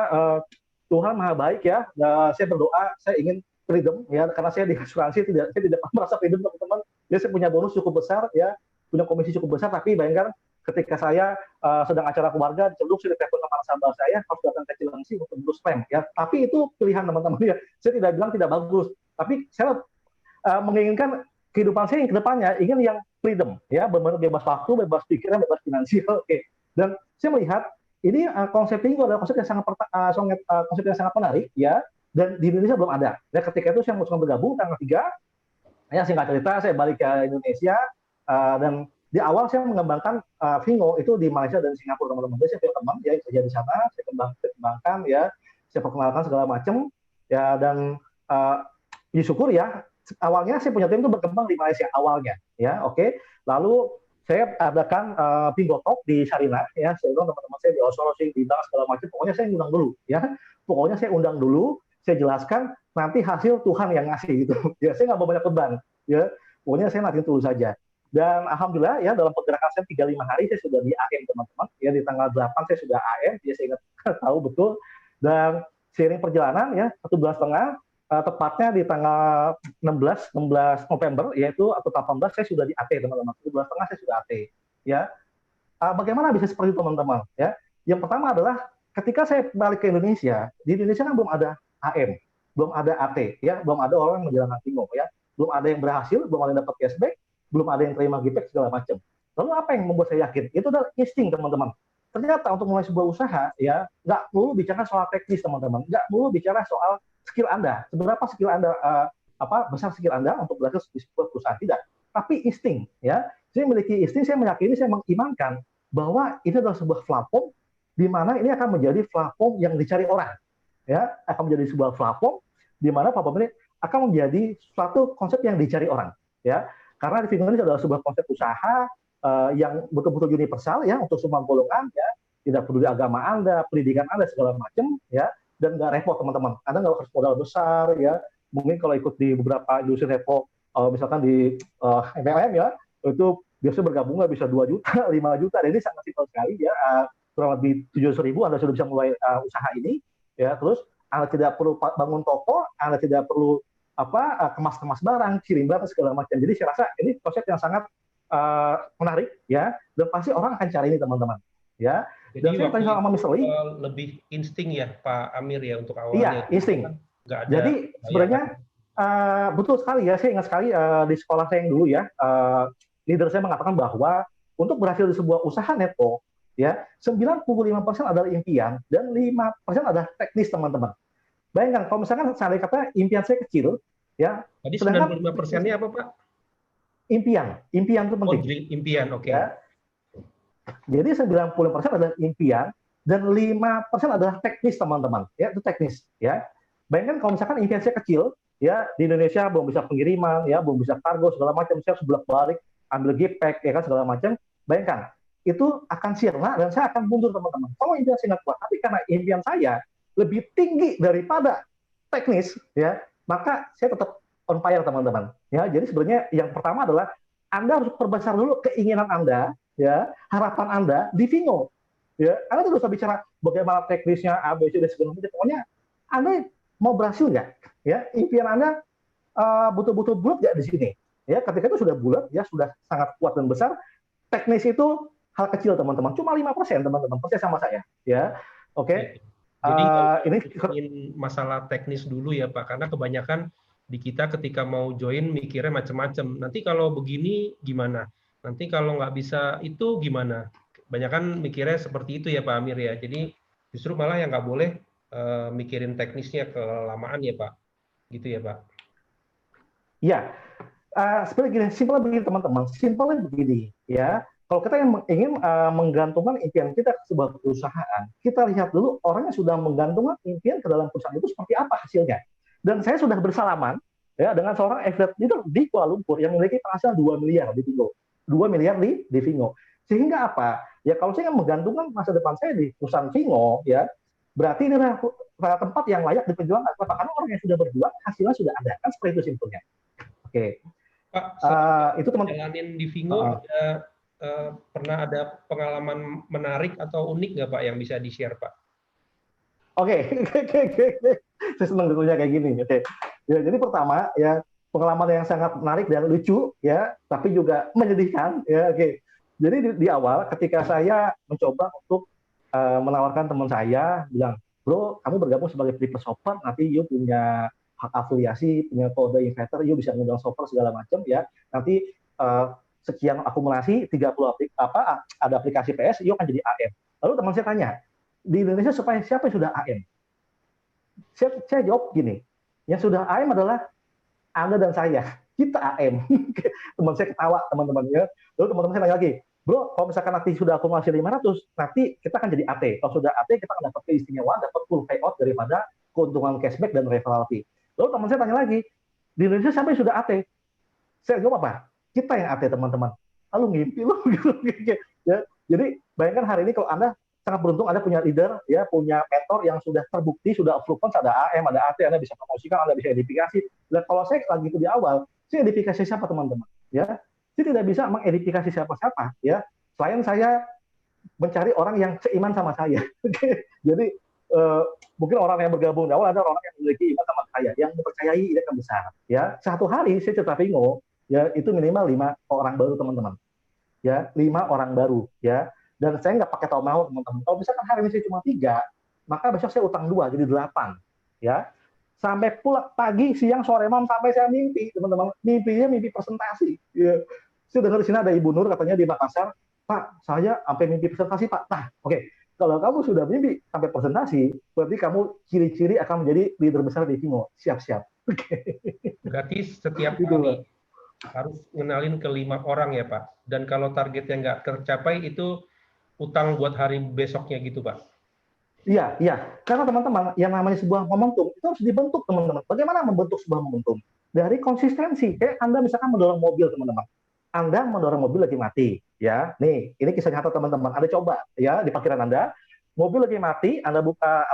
Tuhan Maha baik ya. Saya berdoa, saya ingin freedom ya, karena saya di asuransi saya tidak merasa freedom teman-teman. Ya, saya punya bonus cukup besar ya, punya komisi cukup besar, tapi bayangkan ketika saya sedang acara keluarga, cenderung saya ditelepon sama nasabah saya harus datang ke Cilengsi untuk ngurus rem ya. Tapi itu pilihan teman-teman ya. Saya tidak bilang tidak bagus, tapi saya menginginkan kehidupan saya yang kedepannya ingin yang freedom ya, benar-benar bebas waktu, bebas pikiran, bebas finansial. Oke. Dan saya melihat ini konsep ini adalah konsep yang sangat menarik ya, dan di Indonesia belum ada. Dan ketika itu saya mau bergabung tanggal 3. Ya, singkat cerita saya balik ke Indonesia, dan di awal saya mengembangkan Vingo itu di Malaysia dan Singapura teman-teman. Saya punya teman ya yang kerja di sana, saya kembangkan ya, saya perkenalkan segala macam ya, dan puji syukur ya, awalnya saya punya tim itu berkembang di Malaysia awalnya ya. Oke. Lalu saya adakan Vingo Talk di Sarinah ya, saya bilang teman-teman saya di Oslo, di Bang segala macam, pokoknya saya undang dulu ya. Pokoknya saya undang dulu, saya jelaskan, nanti hasil Tuhan yang ngasih gitu. Ya, saya nggak mau banyak beban. Ya, pokoknya saya nanti dulu saja. Dan alhamdulillah ya, dalam pergerakan saya 35 hari saya sudah di AM teman-teman. Ya, di tanggal 8 saya sudah AM, ya saya ingat tahu betul. Dan seiring perjalanan ya 1 bulan setengah, tepatnya di tanggal 16 November yaitu atau 18 saya sudah di AT teman-teman. 1 bulan setengah saya sudah AT. Ya, bagaimana bisa seperti itu teman-teman? Ya, yang pertama adalah ketika saya balik ke Indonesia, di Indonesia kan belum ada AM, belum ada AT, ya, belum ada orang yang menjalankan Vingo, ya, belum ada yang berhasil, belum ada yang dapat cashback, belum ada yang terima giveback segala macam. Lalu apa yang membuat saya yakin? Itu adalah insting teman-teman. Ternyata untuk mulai sebuah usaha, ya, nggak perlu bicara soal teknis teman-teman, nggak perlu bicara soal skill Anda, seberapa skill Anda, besar skill Anda untuk berhasil di sebuah perusahaan, tidak. Tapi insting, ya, saya memiliki insting, saya meyakini, saya mengimankan bahwa ini adalah sebuah platform di mana ini akan menjadi platform yang dicari orang, ya, akan menjadi sebuah platform di mana platform ini akan menjadi suatu konsep yang dicari orang, ya, karena di Vingo ini adalah sebuah konsep usaha yang betul-betul universal ya untuk semua golongan ya, tidak peduli agama Anda, pendidikan Anda segala macam ya, dan nggak repot teman-teman. Anda nggak harus modal besar ya. Mungkin kalau ikut di beberapa industri repot, misalkan di MLM ya, itu biasanya bergabung nggak bisa 2 juta, 5 juta. Dan ini sangat simpel sekali ya, kurang lebih 700.000 Anda sudah bisa mulai usaha ini ya. Terus Anda tidak perlu bangun toko, Anda tidak perlu kemas-kemas barang, kirim barang segala macam. Jadi saya rasa ini konsep yang sangat menarik ya, dan pasti orang akan cari ini teman-teman ya. Jadi dan saya tanya sama Miss Lee, lebih insting ya Pak Amir ya untuk awalnya. Iya, insting. Nggak ada Jadi sebenarnya betul sekali ya, saya ingat sekali di sekolah saya yang dulu ya, leader saya mengatakan bahwa untuk berhasil di sebuah usaha network ya, 95% adalah impian dan 5% adalah teknis teman-teman. Bayangkan kalau misalkan saya kata impian saya kecil ya. Tadi 95%-nya apa Pak? Impian itu penting. Impian, oke. Ya. Jadi 90% adalah impian dan 5% adalah teknis teman-teman. Ya, itu teknis ya. Bayangkan kalau misalkan impian saya kecil ya, di Indonesia belum bisa pengiriman ya, belum bisa kargo segala macam, saya harus bolak-balik ambil gepek ya kan segala macam. Bayangkan itu akan sirna dan saya akan mundur teman-teman. Kalau impian saya nggak kuat, tapi karena impian saya lebih tinggi daripada teknis ya, maka saya tetap on fire teman-teman ya. Jadi sebenarnya yang pertama adalah Anda harus perbesar dulu keinginan Anda ya, harapan Anda di Vingo ya. Anda tidak usah bicara bagaimana teknisnya ABCD segala macam. Pokoknya Anda mau berhasil nggak ya, impian Anda betul-betul bulat nggak di sini ya. Ketika itu sudah bulat ya, sudah sangat kuat dan besar, teknis itu hal kecil teman-teman, cuma 5% teman-teman, percaya sama saya ya. Oke. Jadi ini masalah teknis dulu ya Pak, karena kebanyakan di kita ketika mau join mikirnya macam-macam. Nanti kalau begini gimana? Nanti kalau nggak bisa itu gimana? Kebanyakan mikirnya seperti itu ya Pak Amir ya. Jadi justru malah yang nggak boleh mikirin teknisnya kelamaan ya Pak. Gitu ya Pak. Iya. Sebenarnya gini, simpelnya begini teman-teman. Simpelnya begini ya. Kalau kita ingin menggantungkan impian kita ke sebuah perusahaan, kita lihat dulu orang yang sudah menggantungkan impian ke dalam perusahaan itu seperti apa hasilnya. Dan saya sudah bersalaman ya dengan seorang affiliate leader di Kuala Lumpur yang memiliki penghasilan 2 miliar di Vingo. 2 miliar di Vingo. Sehingga apa? Ya kalau saya menggantungkan masa depan saya di perusahaan Vingo, ya berarti ini adalah tempat yang layak diperjuangkan. Karena orang yang sudah berjuang, hasilnya sudah ada. Kan seperti itu simpelnya. Oke. Pak, itu teman jalanin di Vingo pernah ada pengalaman menarik atau unik nggak Pak yang bisa di-share Pak? Oke. Saya senang dengarnya kayak gini. Oke. Ya, jadi pertama ya pengalaman yang sangat menarik dan lucu ya, tapi juga menyedihkan ya. Oke. Jadi di awal ketika saya mencoba untuk menawarkan teman saya bilang, "Bro, kamu bergabung sebagai flipper shopper, nanti you punya hak afiliasi, punya kode invitor, you bisa ngundang shopper segala macam ya. Nanti sekian akumulasi 30 ada aplikasi PS, you akan jadi AM." Lalu teman saya tanya, "Di Indonesia supaya siapa yang sudah AM?" Saya jawab gini, yang sudah AM adalah Anda dan saya, kita AM. Teman saya ketawa teman-temannya. Lalu teman-teman saya tanya lagi, "Bro, kalau misalkan nanti sudah akumulasi 500, nanti kita akan jadi AT. Kalau sudah AT, kita akan dapat keistimewaan, dapat full payout daripada keuntungan cashback dan referral fee." Lalu teman saya tanya lagi, "Di Indonesia siapa yang sudah AT?" Saya jawab apa? Kita yang AT teman-teman. Lalu ngimpi lu gitu. Ya, jadi bayangkan hari ini kalau Anda sangat beruntung Anda punya leader, ya punya mentor yang sudah terbukti, sudah approve, ada AM, ada AT, Anda bisa promosikan, Anda bisa edifikasi. Dan kalau saya lagi itu di awal, saya edifikasi siapa teman-teman? Ya, saya tidak bisa mengedifikasi siapa-siapa. Ya, selain saya mencari orang yang seiman sama saya. Jadi mungkin orang yang bergabung di awal ada orang yang memiliki iman sama saya, yang mempercayai ini akan besar. Ya, satu hari saya cerita Vingo, ya itu minimal 5 orang baru teman-teman. Ya, 5 orang baru. Ya. Dan saya nggak pakai tahu mau teman-teman. Kalau misalkan hari ini saya cuma 3, maka besok saya utang 2 jadi 8. Ya, sampai pulang pagi, siang, sore, malam sampai saya mimpi teman-teman. Mimpinya mimpi presentasi. Ya. Saya dengar di sini ada Ibu Nur katanya di Makassar, "Pak, saya sampai mimpi presentasi Pak." Nah, oke. Kalau kamu sudah mimpi sampai presentasi, berarti kamu ciri-ciri akan menjadi leader besar di Vingo. Siap-siap. Berarti setiap kali harus ngenalin ke 5 orang ya Pak. Dan kalau targetnya nggak tercapai itu utang buat hari besoknya gitu Pak. Iya. Karena teman-teman, yang namanya sebuah momentum itu harus dibentuk teman-teman. Bagaimana membentuk sebuah momentum? Dari konsistensi. Kayak Anda misalkan mendorong mobil teman-teman. Anda mendorong mobil lagi mati. ya. Nih, ini kisah nyata teman-teman. Anda coba ya di parkiran Anda, mobil lagi mati, Anda buka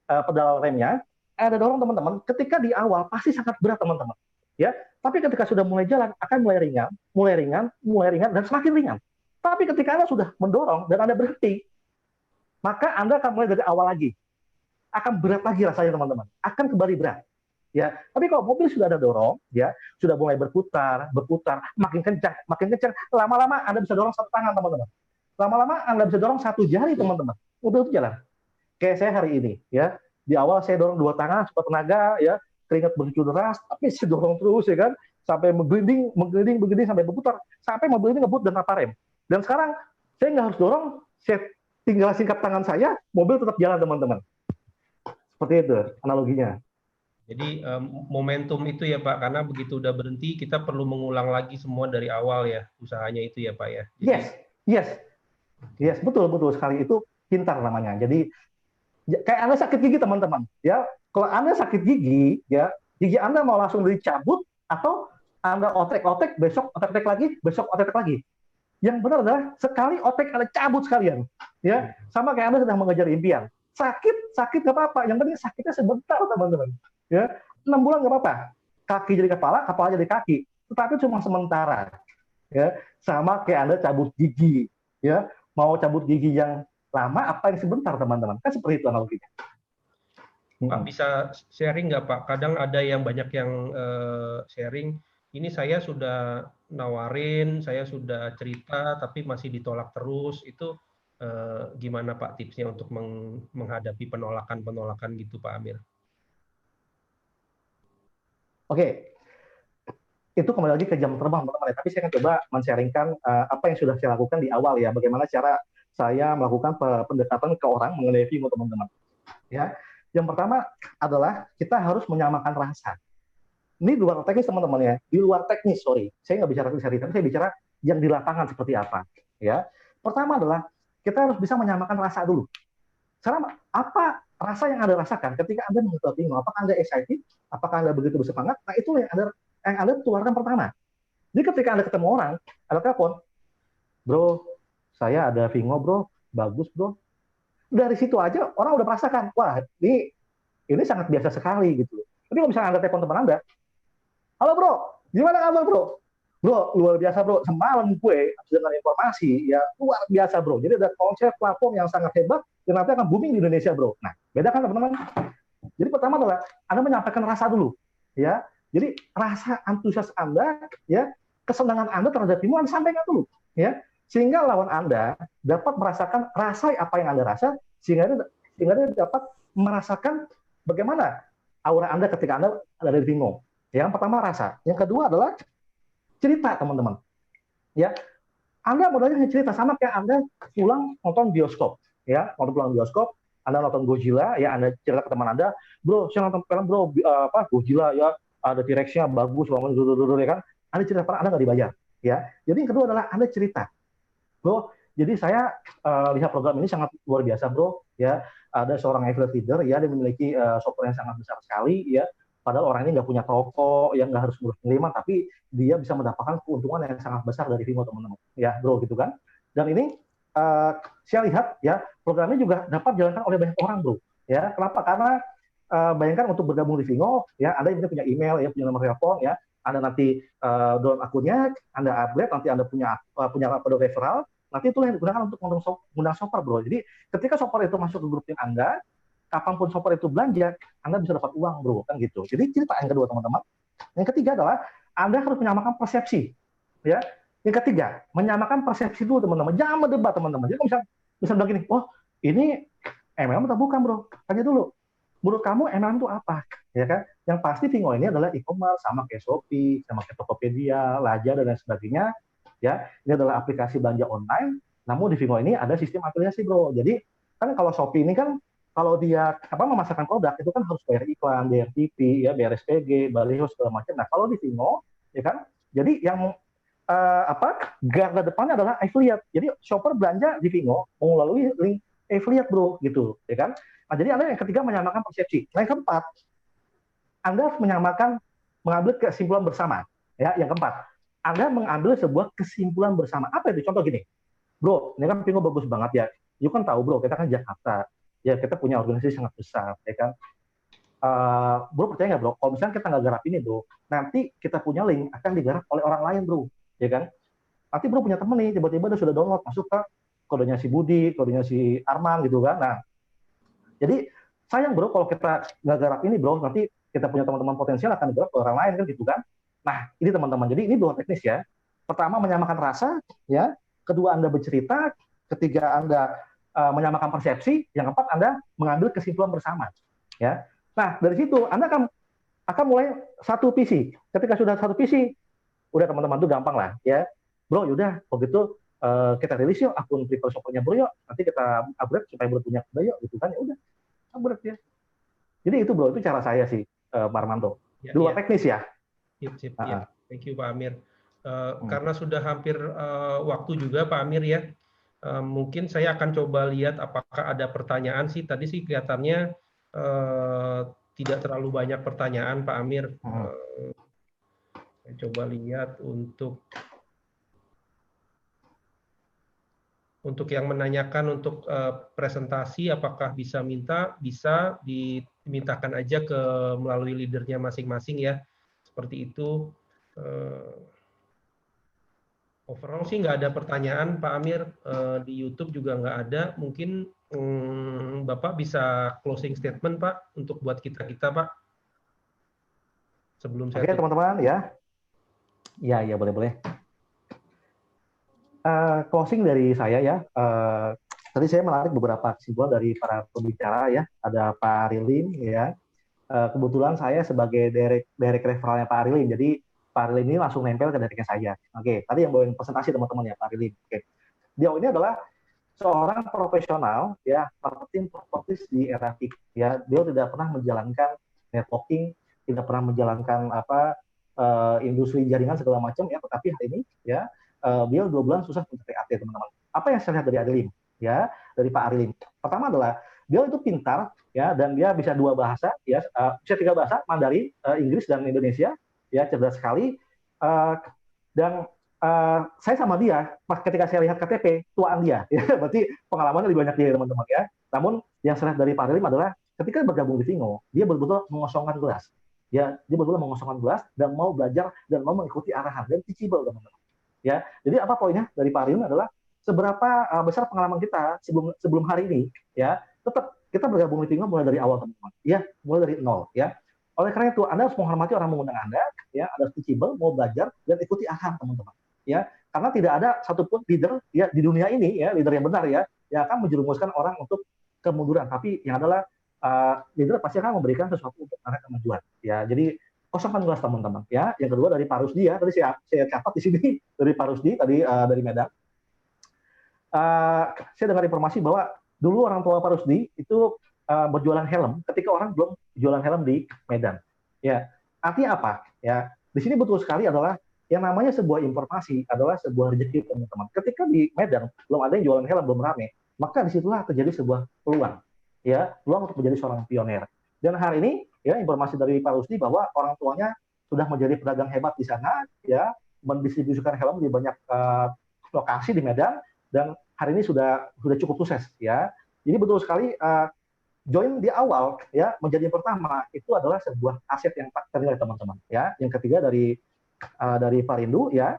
pedal remnya, ada dorong teman-teman. Ketika di awal pasti sangat berat teman-teman, ya. Tapi ketika sudah mulai jalan akan mulai ringan, mulai ringan, mulai ringan dan semakin ringan. Tapi ketika Anda sudah mendorong dan Anda berhenti, maka Anda akan mulai dari awal lagi. Akan berat lagi rasanya teman-teman. Akan kembali berat. Ya, tapi kalau mobil sudah ada dorong, ya, sudah mulai berputar, makin kencang, lama-lama Anda bisa dorong satu tangan, teman-teman. Lama-lama Anda bisa dorong satu jari, teman-teman. Mobil itu jalan. Kayak saya hari ini, ya. Di awal saya dorong dua tangan, super tenaga, ya, keringat begitu deras, tapi saya dorong terus, ya kan, sampai menggelinding sampai berputar, sampai mobil ini ngebut dan tanpa rem. Dan sekarang saya nggak harus dorong, saya tinggal singkap tangan saya, mobil tetap jalan, teman-teman. Seperti itu analoginya. Jadi momentum itu ya Pak, karena begitu udah berhenti kita perlu mengulang lagi semua dari awal ya usahanya itu ya Pak ya. Jadi, yes, betul sekali, itu pintar namanya. Jadi kayak Anda sakit gigi teman-teman, ya. Kalau Anda sakit gigi, ya gigi Anda mau langsung dicabut atau Anda otek-otek, besok otek-otek lagi, besok otek-otek lagi. Yang benar adalah sekali otek Anda cabut sekalian, ya. Sama kayak Anda sedang mengejar impian. Sakit nggak apa-apa, yang penting sakitnya sebentar teman-teman. Ya, 6 bulan nggak apa-apa. Kaki jadi kepala jadi kaki. Tetapi cuma sementara. Ya, sama kayak Anda cabut gigi. Ya, mau cabut gigi yang lama apa yang sebentar, teman-teman? Kan seperti itu analoginya. Pak bisa sharing nggak Pak? Kadang ada yang banyak yang sharing. Ini saya sudah nawarin, saya sudah cerita, tapi masih ditolak terus. Itu gimana Pak tipsnya untuk menghadapi penolakan gitu Pak Amir? Oke, itu kembali lagi ke jam terbang teman-teman. Tapi saya akan coba men-sharingkan apa yang sudah saya lakukan di awal ya. Bagaimana cara saya melakukan pendekatan ke orang mengenai Vimo teman-teman. Ya, yang pertama adalah kita harus menyamakan rasa. Ini di luar teknis teman-teman ya. Di luar teknis, sorry. Saya nggak bicara teknis, tapi saya bicara yang di lapangan seperti apa. Ya, pertama adalah kita harus bisa menyamakan rasa dulu. Sekarang apa rasa yang Anda rasakan ketika Anda mencoba Vimo? Apakah Anda excited? Apakah Anda begitu bersemangat? Nah, itu yang Anda tularkan pertama. Jadi ketika Anda ketemu orang, Anda telepon, bro, saya ada Vimo bro, bagus bro. Dari situ aja orang udah merasakan, wah ini sangat biasa sekali gitu. Tapi kalau misalnya Anda telepon teman Anda, halo bro, gimana kabar bro? Bro, luar biasa bro, semalam gue dengan informasi ya luar biasa bro. Jadi ada konsep platform yang sangat hebat yang nanti akan booming di Indonesia bro. Nah, beda kan teman-teman? Jadi pertama adalah Anda menyampaikan rasa dulu, ya. Jadi rasa antusias Anda, ya, kesenangan Anda terhadap Vimo Anda sampaikan dulu, ya, sehingga lawan Anda dapat merasakan rasa apa yang Anda rasa, sehingga dia dapat merasakan bagaimana aura Anda ketika Anda ada di Vimo. Yang pertama rasa, yang kedua adalah cerita teman-teman, ya. Anda modalnya hanya cerita sama kayak Anda pulang nonton bioskop, ya, waktu pulang bioskop. Anda nonton Godzilla, ya, Anda cerita ke teman Anda, bro, saya nonton film bro, Godzilla, ya, ada T-Rex-nya bagus, ya kan? Anda cerita, Anda nggak dibayar, ya. Jadi yang kedua adalah Anda cerita, bro. Jadi saya lihat program ini sangat luar biasa, bro, ya. Ada seorang affiliate leader, ya, dia memiliki software yang sangat besar sekali, ya. Padahal orang ini nggak punya toko, yang nggak harus ngurus pengiriman, tapi dia bisa mendapatkan keuntungan yang sangat besar dari Vimo teman-teman, ya, bro, gitu kan? Dan ini saya lihat ya program ini juga dapat dijalankan oleh banyak orang bro, ya. Kenapa? Karena bayangkan untuk bergabung di Vimo, ya, Anda punya email, ya, punya nomor telepon, ya, Anda nanti download akunnya, Anda upgrade, nanti Anda punya kode referral, nanti itu yang digunakan untuk menggunakan software bro. Jadi ketika software itu masuk ke grup tim Anda, kapanpun software itu belanja, Anda bisa dapat uang bro, kan gitu. Jadi cerita yang kedua teman-teman. Yang ketiga adalah Anda harus menyamakan persepsi, ya. Yang ketiga, menyamakan persepsi dulu teman-teman. Jangan berdebat teman-teman. Jadi kalau bisa bilang gini, oh ini MLM atau bukan bro? Tanya dulu. Menurut kamu MLM itu apa? Ya kan? Yang pasti Vimo ini adalah e-commerce, sama kayak Shopee, sama kayak Tokopedia, Laja dan lain sebagainya. Ya, ini adalah aplikasi belanja online. Namun di Vimo ini ada sistem afiliasi bro. Jadi kan kalau Shopee ini kan kalau dia memasarkan produk itu kan harus bayar iklan, bayar TV, ya, bayar SPG, baliho segala macam. Nah kalau di Vimo, ya kan, jadi yang garda depannya adalah affiliate. Jadi shopper belanja di Vimo melalui link affiliate bro, gitu, ya kan. Nah jadi Anda yang ketiga menyamakan persepsi. Nah yang keempat, Anda harus mengambil kesimpulan bersama, ya. Yang keempat, Anda mengambil sebuah kesimpulan bersama. Apa itu? Contoh gini, bro, ini kan Pingo bagus banget ya. You kan tahu bro, kita kan Jakarta, ya kita punya organisasi sangat besar, ya kan. Bro percaya nggak bro? Kalau misalnya kita nggak garap ini bro, nanti kita punya link akan digarap oleh orang lain bro, ya kan? Nanti bro punya temen nih, tiba-tiba dia sudah download, masuk ke kodenya si Budi, kodenya si Arman gitu kan. Nah, jadi sayang bro kalau kita nggak garap ini bro, nanti kita punya teman-teman potensial akan digarap oleh orang lain kan gitu kan. Nah, ini teman-teman. Jadi ini dua teknis ya. Pertama menyamakan rasa, ya. Kedua Anda bercerita, ketiga Anda menyamakan persepsi, yang keempat Anda mengambil kesimpulan bersama, ya. Nah, dari situ Anda akan mulai satu visi. Ketika sudah satu visi, udah teman-teman tuh gampang lah, ya. Bro, yaudah, begitu kita rilis yuk akun Prepare Shopper-nya bro yuk. Nanti kita upgrade supaya bro punya kuda yuk, gitu kan. Ya udah, upgrade ya. Jadi itu bro, itu cara saya sih, Pak Armanto. Dua teknis ya. Sip. Thank you Pak Amir. Karena sudah hampir waktu juga Pak Amir ya, mungkin saya akan coba lihat apakah ada pertanyaan sih. Tadi sih kelihatannya tidak terlalu banyak pertanyaan Pak Amir. Saya coba lihat untuk yang menanyakan untuk presentasi, apakah bisa dimintakan aja ke melalui leadernya masing-masing ya. Seperti itu. Overall sih nggak ada pertanyaan Pak Amir, di YouTube juga nggak ada. Mungkin Bapak bisa closing statement Pak untuk buat kita Pak. Sebelum saya. Oke teman-teman ya. Ya boleh. Closing dari saya ya. Tadi saya menarik beberapa kesimpulan dari para pembicara ya. Ada Pak Rilin ya. Kebetulan saya sebagai direct referralnya Pak Arilin, jadi Pak Arilin ini langsung nempel ke directnya saya. Oke, tadi yang bawain presentasi teman-teman ya Pak Arilin. Oke, dia ini adalah seorang profesional ya marketing properties di era TIK. Ya, dia tidak pernah menjalankan networking, tidak pernah menjalankan industri jaringan segala macam ya. Tetapi hari ini ya dia 2 bulan susah mencari AT teman-teman. Apa yang saya lihat dari Arilin? Ya, dari Pak Arilin. Pertama adalah dia itu pintar ya, dan dia bisa 2 bahasa ya, bisa 3 bahasa, Mandarin, Inggris dan Indonesia ya, cerdas sekali. Dan saya sama dia ketika saya lihat KTP tuaan dia ya, berarti pengalamannya lebih banyak dia teman-teman ya. Namun yang saya lihat dari Pak Rilim adalah ketika bergabung di Vingo, dia betul-betul mengosongkan gelas ya, dia betul-betul mengosongkan gelas dan mau belajar dan mau mengikuti arahan dan teachable teman-teman ya. Jadi apa poinnya dari Pak Rilim adalah seberapa besar pengalaman kita sebelum hari ini ya, tetap kita bergabung di Vingo mulai dari awal teman-teman ya, mulai dari nol ya. Oleh karena itu Anda harus menghormati orang mengundang Anda ya, ada teachable, mau belajar dan ikuti arahan teman-teman ya, karena tidak ada satupun leader ya di dunia ini ya, leader yang benar ya, yang akan menjerumuskan orang untuk kemunduran, tapi yang adalah leader pasti akan memberikan sesuatu untuk arah kemajuan ya. Jadi kosongkan gelas teman-teman ya. Yang kedua dari Pak Rusdi ya, tadi saya catat di sini dari Pak Rusdi tadi dari Medan. Saya dengar informasi bahwa dulu orang tua Pak Rusdi itu berjualan helm ketika orang belum jualan helm di Medan. Ya, artinya apa? Ya, di sini betul sekali adalah yang namanya sebuah informasi adalah sebuah rezeki teman-teman. Ketika di Medan belum ada yang jualan helm, belum rame, maka disitulah terjadi sebuah peluang. Ya, peluang untuk menjadi seorang pioner. Dan hari ini ya informasi dari Pak Rusdi bahwa orang tuanya sudah menjadi pedagang hebat di sana, ya, mendistribusikan helm di banyak lokasi di Medan, dan hari ini sudah cukup sukses ya. Jadi betul sekali join di awal ya, menjadi yang pertama itu adalah sebuah aset yang tak ternilai teman-teman ya. Yang ketiga dari Pak Rindu ya.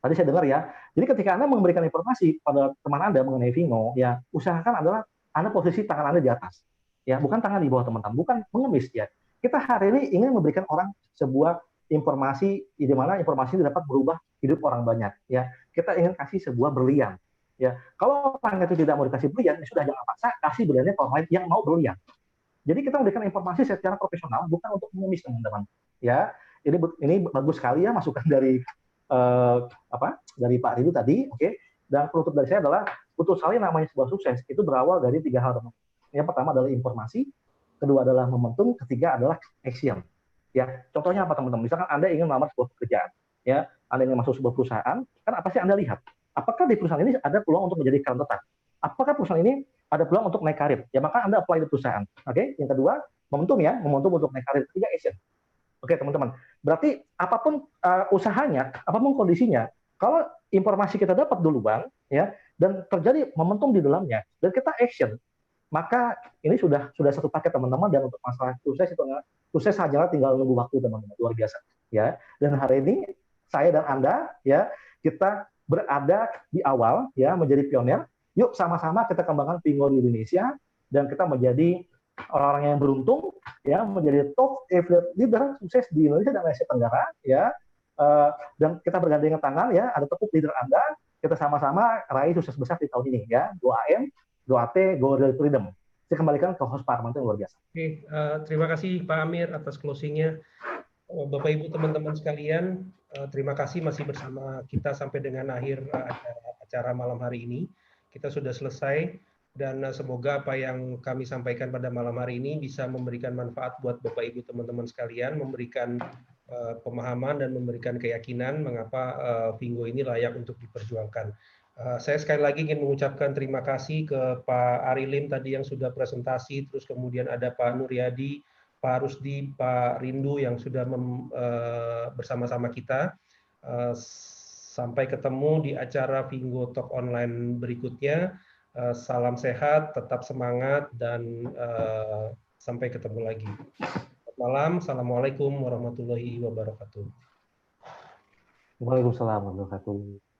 Tadi saya dengar ya. Jadi ketika Anda memberikan informasi pada teman Anda mengenai Vingo ya, usahakan adalah Anda posisi tangan Anda di atas. Ya, bukan tangan di bawah teman-teman, bukan mengemis ya. Kita hari ini ingin memberikan orang sebuah informasi di mana informasi dapat berubah hidup orang banyak ya. Kita ingin kasih sebuah berlian. Ya, kalau orang itu tidak mau dikasih berlian, ya sudah jangan paksa kasih berliannya ke orang lain yang mau berlian. Jadi kita memberikan informasi secara profesional, bukan untuk mengemis teman-teman. Ya, ini bagus sekali ya masukan dari dari Pak Rindu tadi, oke. Dan penutup dari saya adalah betul sekali namanya sebuah sukses itu berawal dari 3 hal teman. Yang pertama adalah informasi, kedua adalah momentum, ketiga adalah action. Ya, contohnya apa teman-teman? Misalkan Anda ingin melamar sebuah pekerjaan, ya, Anda ingin masuk sebuah perusahaan, kan apa sih Anda lihat? Apakah di perusahaan ini ada peluang untuk menjadi karyawan tetap? Apakah perusahaan ini ada peluang untuk naik karir? Ya maka Anda apply di perusahaan. Oke? Yang kedua, momentum ya, momentum untuk naik karir. Ketiga, action. Oke teman-teman, berarti apapun usahanya, apapun kondisinya, kalau informasi kita dapat duluan, ya, dan terjadi momentum di dalamnya, dan kita action, maka ini sudah satu paket teman-teman. Dan untuk masalah sukses hanyalah tinggal nunggu waktu teman-teman, luar biasa, ya. Dan hari ini saya dan Anda, ya, kita berada di awal, ya, menjadi pionir. Yuk sama-sama kita kembangkan Vingo di Indonesia, dan kita menjadi orang-orang yang beruntung, ya, menjadi top affiliate leader sukses di Indonesia dan Asia Tenggara, ya. Dan kita bergandengan tangan, ya, ada tepuk leader Anda, kita sama-sama raih sukses besar di tahun ini, ya. Go AM, Go AT, Go Real Freedom. Saya kembalikan ke host Pak Armanto yang luar biasa. Oke, terima kasih Pak Amir atas closing-nya. Bapak Ibu teman-teman sekalian, terima kasih masih bersama kita sampai dengan akhir acara malam hari ini. Kita sudah selesai. Dan semoga apa yang kami sampaikan pada malam hari ini bisa memberikan manfaat buat Bapak Ibu teman-teman sekalian, memberikan pemahaman dan memberikan keyakinan mengapa Vingo ini layak untuk diperjuangkan. Saya sekali lagi ingin mengucapkan terima kasih ke Pak Ari Lim tadi yang sudah presentasi, terus kemudian ada Pak Nuryadi, Pak Rusdi, Pak Rindu yang sudah bersama-sama kita. Sampai ketemu di acara Vingo Talk Online berikutnya. Salam sehat, tetap semangat, dan sampai ketemu lagi. Selamat malam, Assalamualaikum warahmatullahi wabarakatuh. Waalaikumsalam warahmatullahi wabarakatuh.